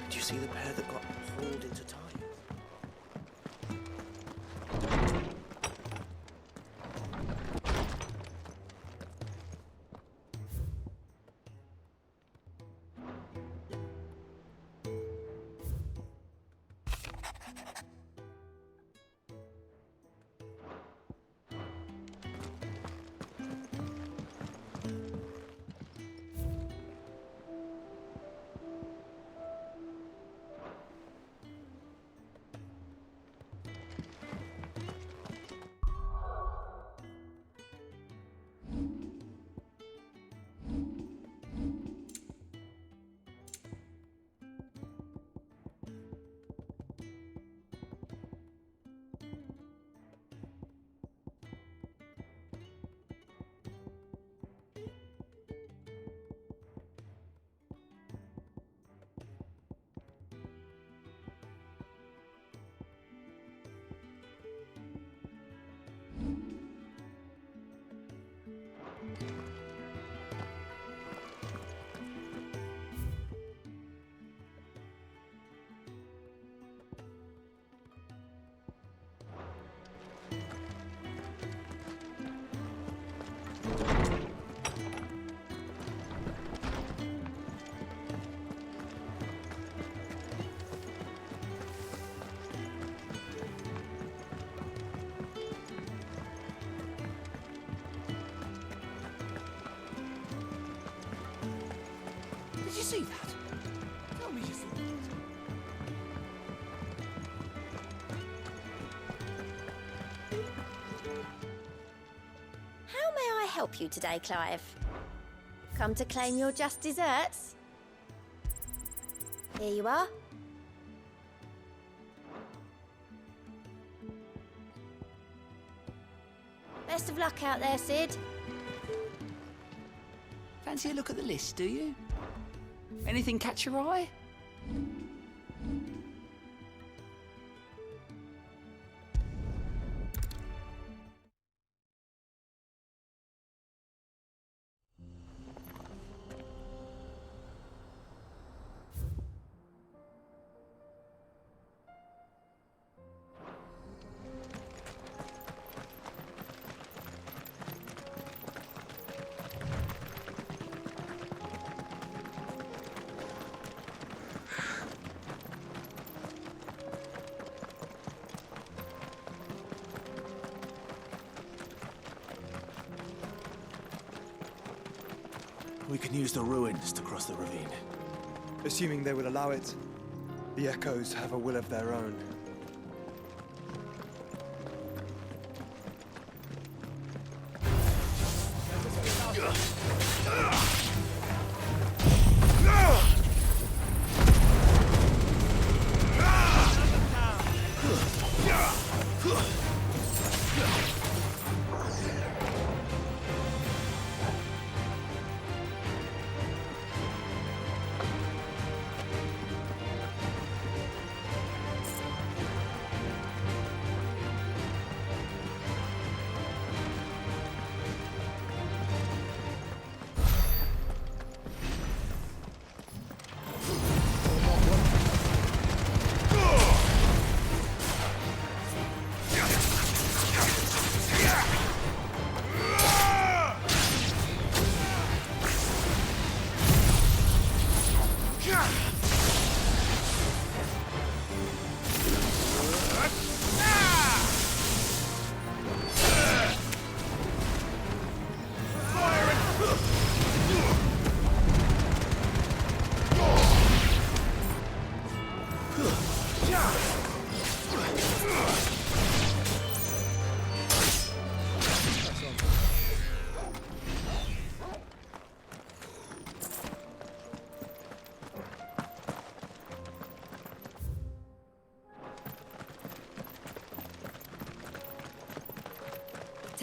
Did you see the pair that got hauled into time? Did you see that? Tell me you saw it. How may I help you today, Clive? Come to claim your just desserts? Here you are. Best of luck out there, Sid. Fancy a look at the list, do you? Anything catch your eye? We can use the ruins to cross the ravine. Assuming they will allow it. The Echoes have a will of their own.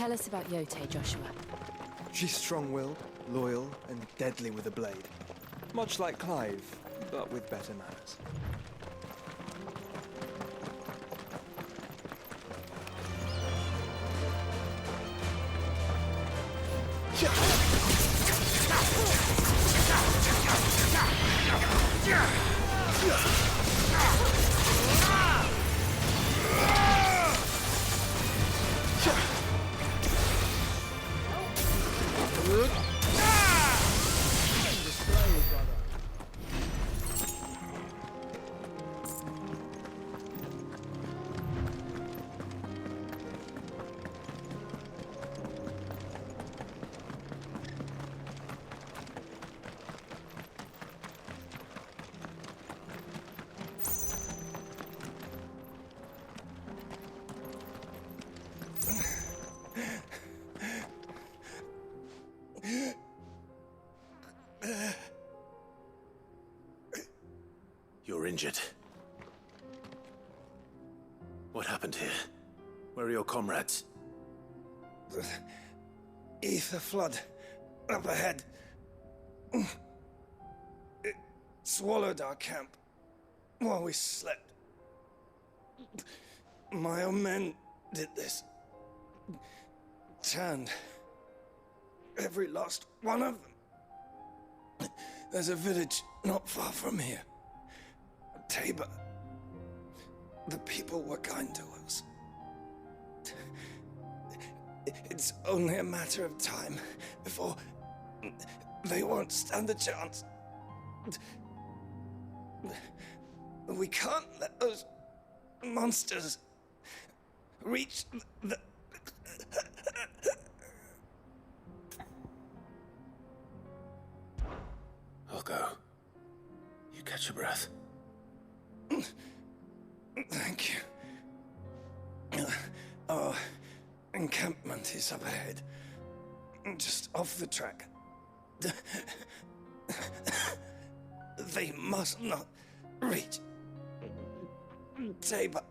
Tell us about Yote, Joshua. She's strong-willed, loyal, and deadly with a blade. Much like Clive, but with better manners. You're injured. What happened here? Where are your comrades? The ether flood up ahead. It swallowed our camp while we slept. My own men did this. Turned every last one of them. There's a village not far from here. Tabor. The people were kind to us. It's only a matter of time before they won't stand a chance. We can't let those monsters reach the... I'll go. You catch your breath. Thank you. Our encampment is up ahead. Just off the track. They must not reach Tabor.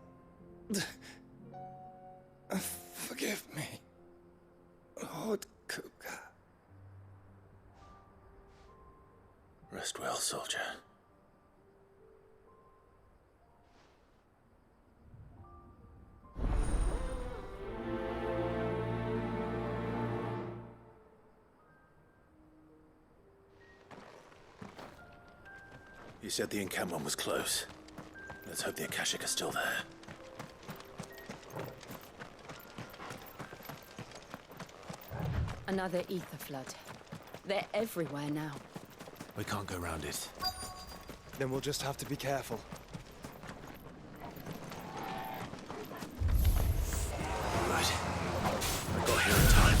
Forgive me, Lord Kuka. Rest well, soldier. You said the encampment was close. Let's hope the Akashic are still there. Another ether flood. They're everywhere now. We can't go round it. Then we'll just have to be careful. Right. I got here in time.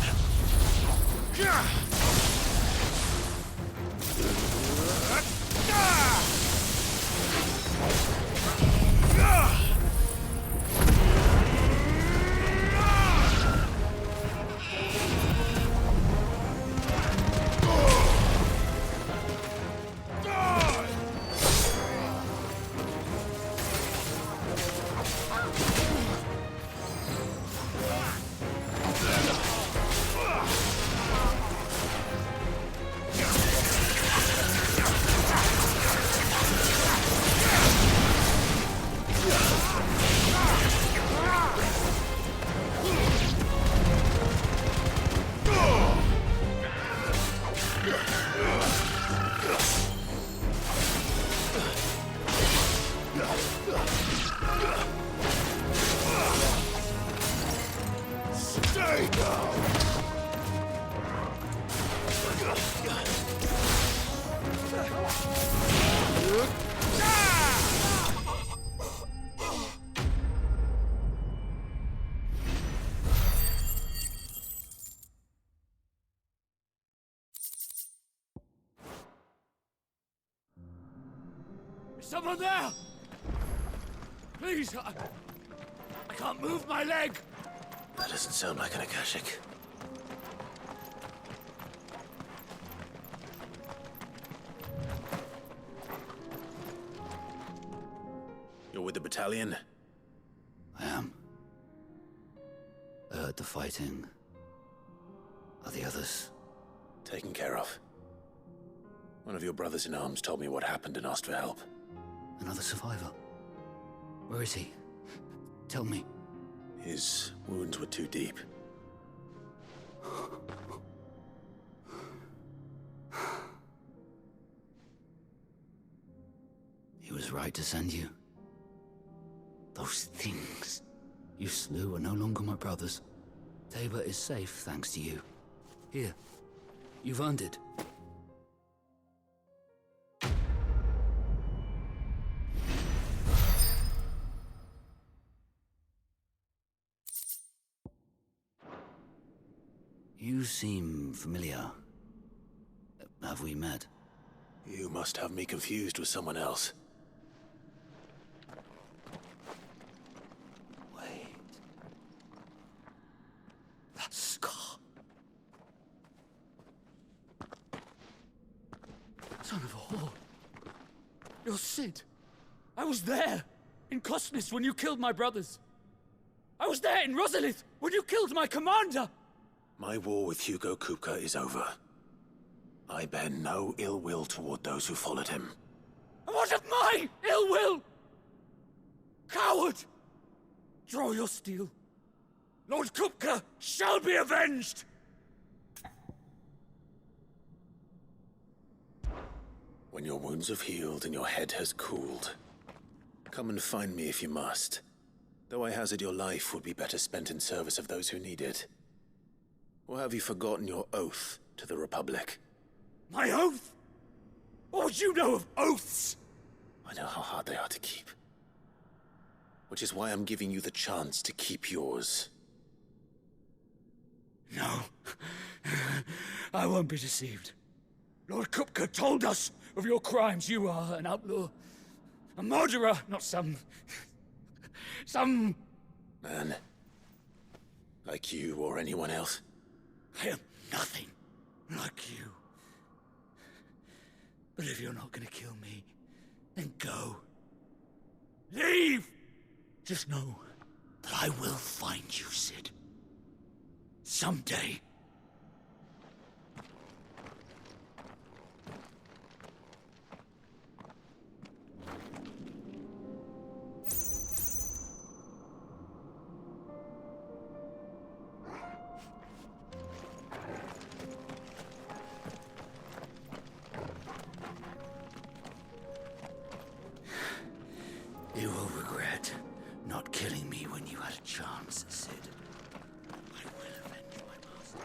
Is someone there? Please, I can't move my leg. That doesn't sound like an Akashic. You're with the battalion? I am. I heard the fighting. Are the others? Taken care of. One of your brothers in arms told me what happened and asked for help. Another survivor? Where is he? Tell me. His wounds were too deep. He was right to send you. Those things you slew are no longer my brothers. Tabor is safe thanks to you. Here, you've earned it. You seem familiar. Have we met? You must have me confused with someone else. Wait. That scar. Son of a whore. You're Sid. I was there in Cosnes when you killed my brothers. I was there in Rosalith when you killed my commander. My war with Hugo Kupka is over. I bear no ill will toward those who followed him. And what of my ill will? Coward! Draw your steel. Lord Kupka shall be avenged! When your wounds have healed and your head has cooled, come and find me if you must. Though I hazard your life would be better spent in service of those who need it. Or have you forgotten your oath to the Republic? My oath? What would you know of oaths? I know how hard they are to keep. Which is why I'm giving you the chance to keep yours. No. I won't be deceived. Lord Kupka told us of your crimes. You are an outlaw. A murderer, not some man. Like you or anyone else. I am nothing like you. But if you're not gonna kill me, then go. Leave! Just know that I will find you, Sid. Someday. You will regret not killing me when you had a chance, Sid. I will avenge my master.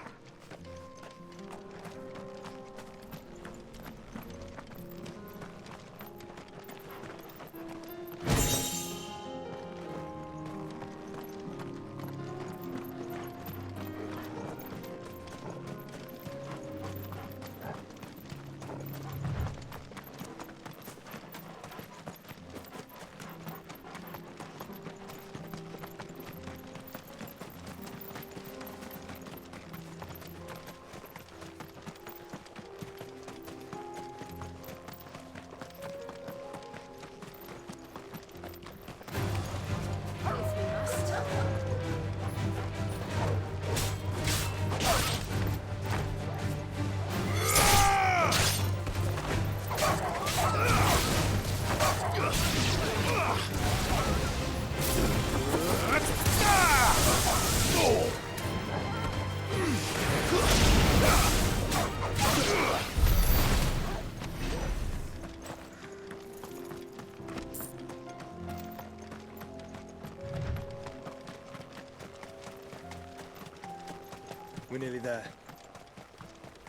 We're nearly there.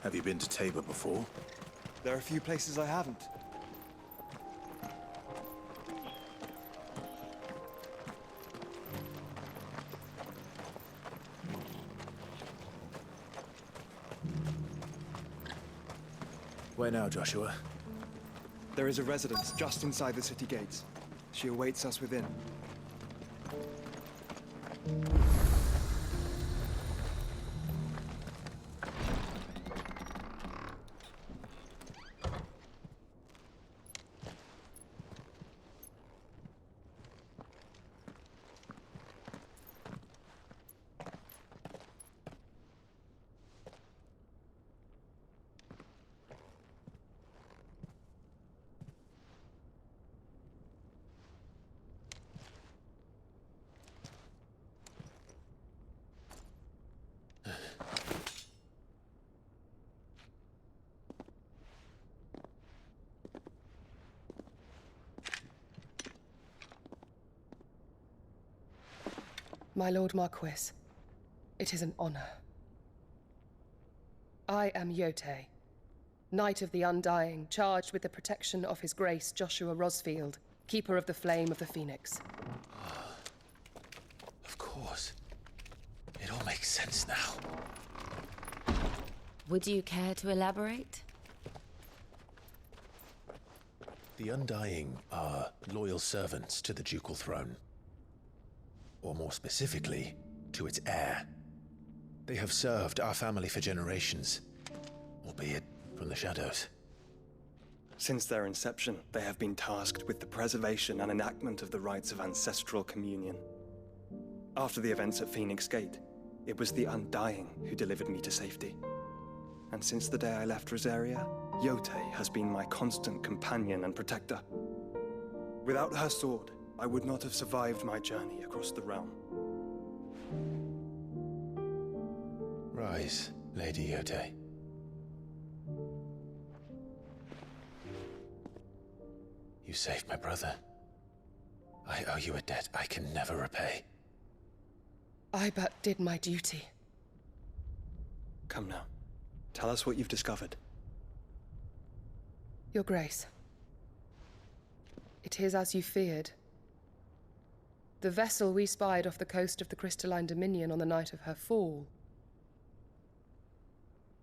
Have you been to Tabor before? There are a few places I haven't. Where now, Joshua? There is a residence just inside the city gates. She awaits us within. My Lord Marquis, it is an honor. I am Yote, Knight of the Undying, charged with the protection of His Grace Joshua Rosfield, Keeper of the Flame of the Phoenix. Of course. It all makes sense now. Would you care to elaborate? The Undying are loyal servants to the ducal throne. Or more specifically, to its heir. They have served our family for generations, albeit from the shadows. Since their inception, they have been tasked with the preservation and enactment of the rites of ancestral communion. After the events at Phoenix Gate, it was the Undying who delivered me to safety. And since the day I left Rosaria, Yote has been my constant companion and protector. Without her sword, I would not have survived my journey across the realm. Rise, Lady Yote. You saved my brother. I owe you a debt I can never repay. I but did my duty. Come now. Tell us what you've discovered. Your Grace. It is as you feared. The vessel we spied off the coast of the Crystalline Dominion on the night of her fall.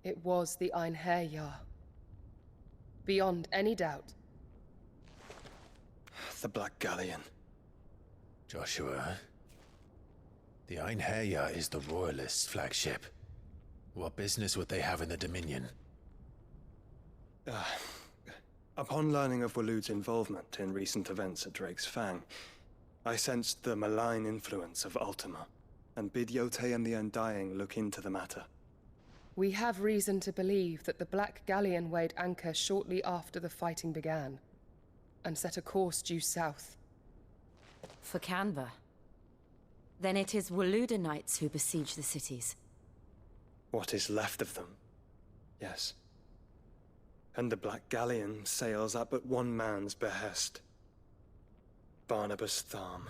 It was the Einherjar. Beyond any doubt. The Black Galleon. Joshua, the Einherjar is the Royalists' flagship. What business would they have in the Dominion? Upon learning of Waloed's involvement in recent events at Drake's Fang, I sensed the malign influence of Ultima, and bid Yote and the Undying look into the matter. We have reason to believe that the Black Galleon weighed anchor shortly after the fighting began, and set a course due south. For Canva. Then it is Waloed knights who besiege the cities. What is left of them, yes. And the Black Galleon sails at but one man's behest. Barnabas Tharm.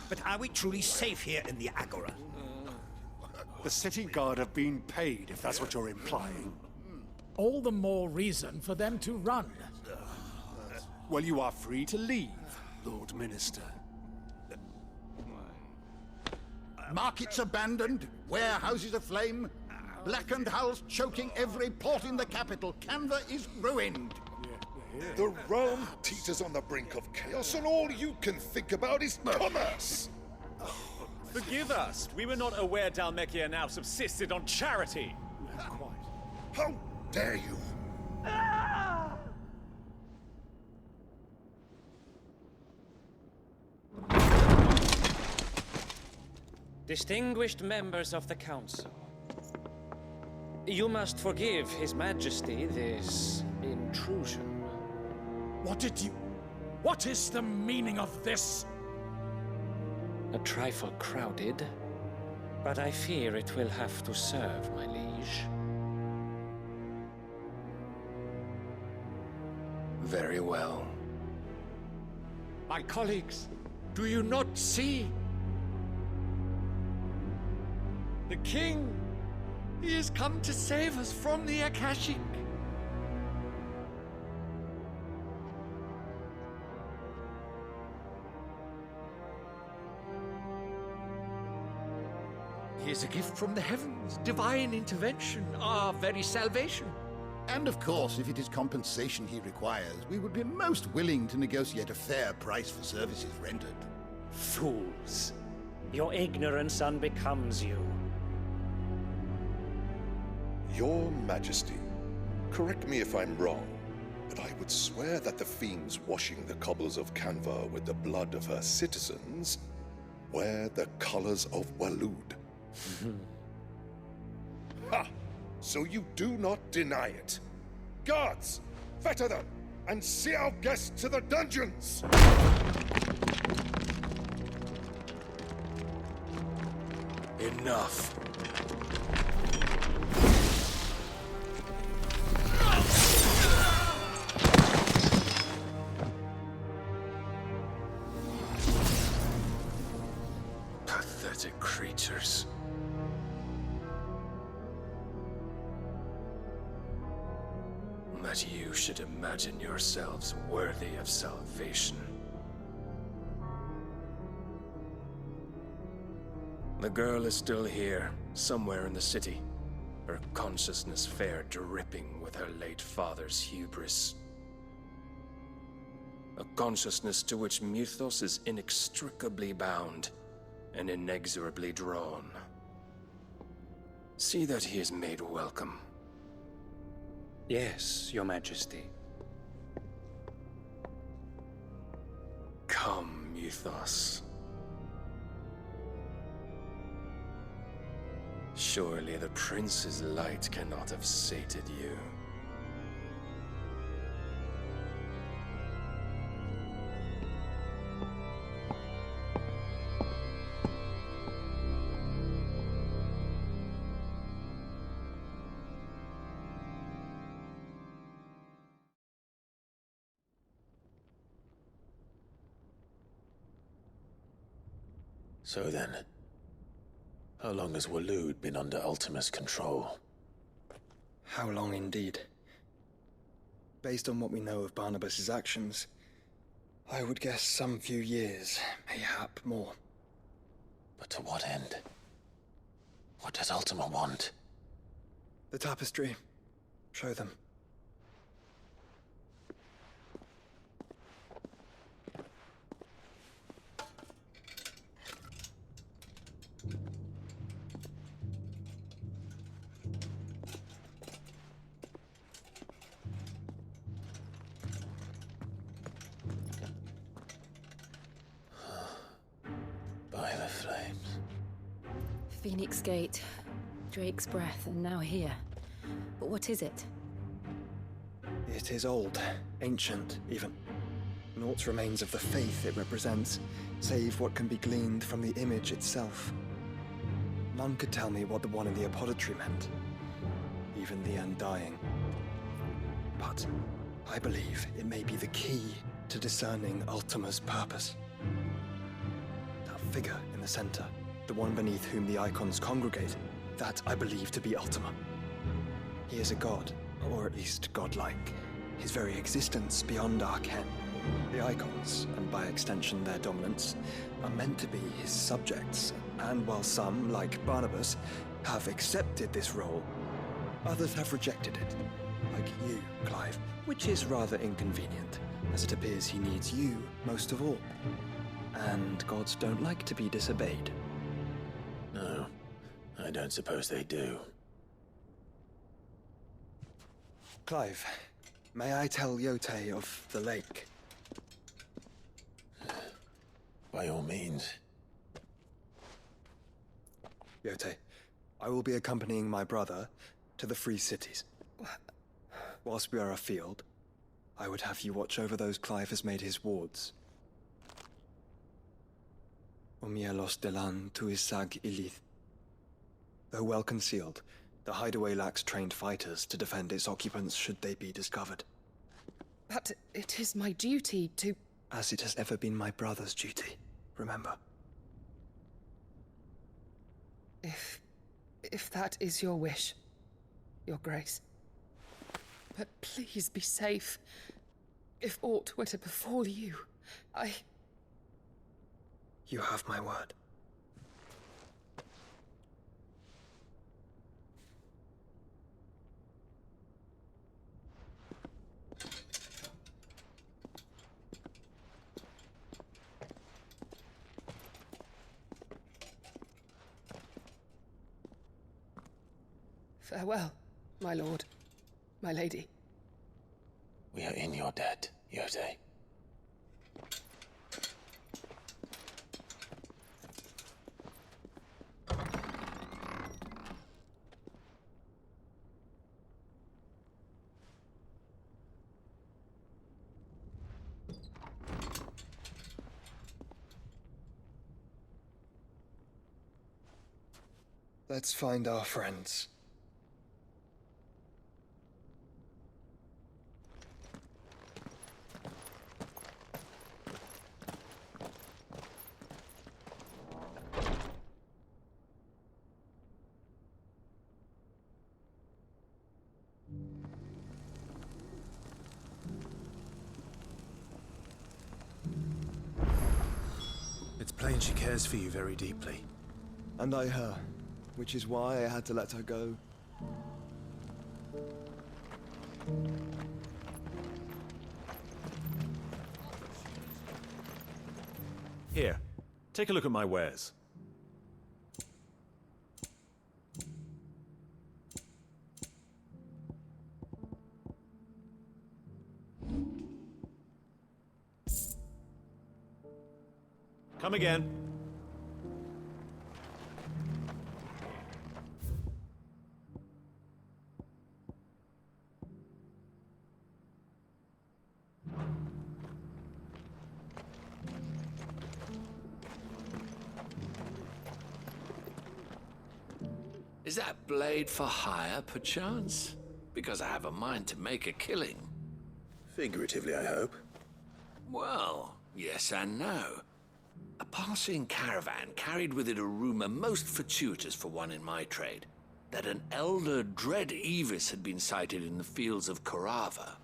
But are we truly safe here in the Agora? The city guard have been paid, if that's what you're implying. All the more reason for them to run. Well, you are free to leave, Lord Minister. Markets abandoned, warehouses aflame, blackened hulls choking every port in the capital. Canva is ruined. The realm teeters on the brink of chaos, and all you can think about is commerce! Forgive us. We were not aware Dhalmekia now subsisted on charity. How dare you! Distinguished members of the Council, you must forgive His Majesty this intrusion. What is the meaning of this? A trifle crowded, but I fear it will have to serve, my liege. Very well. My colleagues, do you not see? The king, he has come to save us from the Akashic. He is a gift from the heavens, divine intervention, our very salvation. And of course, if it is compensation he requires, we would be most willing to negotiate a fair price for services rendered. Fools. Your ignorance unbecomes you. Your Majesty, correct me if I'm wrong, but I would swear that the fiends washing the cobbles of Canva with the blood of her citizens wear the colors of Waloed. Ha! So you do not deny it. Guards, fetter them, and see our guests to the dungeons! enough. Pathetic creatures. That you should imagine yourselves worthy of salvation. The girl is still here, somewhere in the city, her consciousness fair dripping with her late father's hubris. A consciousness to which Mythos is inextricably bound and inexorably drawn. See that he is made welcome. Yes, Your Majesty. Come, Mythos. Surely the prince's light cannot have sated you. So then, how long has Waloed been under Ultima's control? How long indeed? Based on what we know of Barnabas's actions, I would guess some few years, mayhap more. But to what end? What does Ultima want? The tapestry. Show them. By the flames. Phoenix Gate, Drake's Breath, and now here. But what is it? It is old, ancient, even. Naught remains of the faith it represents, save what can be gleaned from the image itself. None could tell me what the one in the apothecary meant, even the Undying. But I believe it may be the key to discerning Ultima's purpose. That figure in the center, the one beneath whom the icons congregate, that I believe to be Ultima. He is a god, or at least godlike. His very existence beyond our ken. The icons, and by extension their dominance, are meant to be his subjects, and while some, like Barnabas, have accepted this role, others have rejected it. Like you, Clive, which is rather inconvenient, as it appears he needs you most of all. And gods don't like to be disobeyed. No, I don't suppose they do. Clive, may I tell Yote of the lake? By all means. Yote, I will be accompanying my brother to the Free Cities. Whilst we are afield, I would have you watch over those Clive has made his wards. Umielos delan tuisag ilith. Though well concealed, the hideaway lacks trained fighters to defend its occupants should they be discovered. But it is my duty to... As it has ever been my brother's duty, remember. If that is your wish, Your Grace. But please be safe. If aught were to befall you, You have my word. Farewell, my lord, my lady. We are in your debt, Yote. Let's find our friends. It's plain she cares for you very deeply. And I her, which is why I had to let her go. Here, take a look at my wares. Come again. Is that blade for hire, perchance? Because I have a mind to make a killing. Figuratively, I hope. Well, yes and no. A passing caravan carried with it a rumor most fortuitous for one in my trade, that an elder Dread Evis had been sighted in the fields of Korava.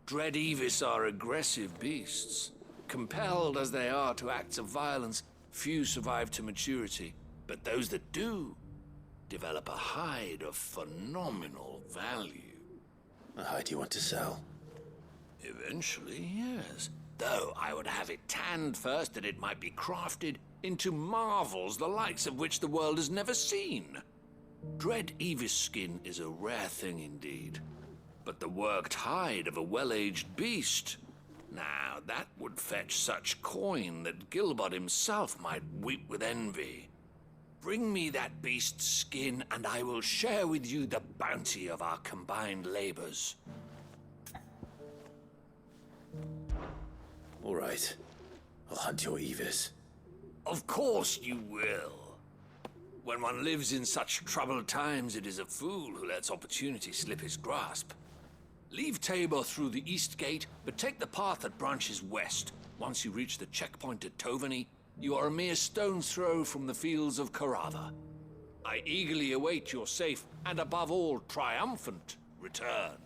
Dread Evis are aggressive beasts. Compelled as they are to acts of violence, few survive to maturity, but those that do develop a hide of phenomenal value. A hide you want to sell? Eventually, yes. Though I would have it tanned first that it might be crafted into marvels the likes of which the world has never seen. Dread Evis skin is a rare thing indeed. But the worked hide of a well-aged beast, now that would fetch such coin that Gilbert himself might weep with envy. Bring me that beast's skin, and I will share with you the bounty of our combined labors. All right. I'll hunt your Evis. Of course you will. When one lives in such troubled times, it is a fool who lets opportunity slip his grasp. Leave Tabor through the east gate, but take the path that branches west. Once you reach the checkpoint at Tovany, you are a mere stone's throw from the fields of Korava. I eagerly await your safe, and above all, triumphant return.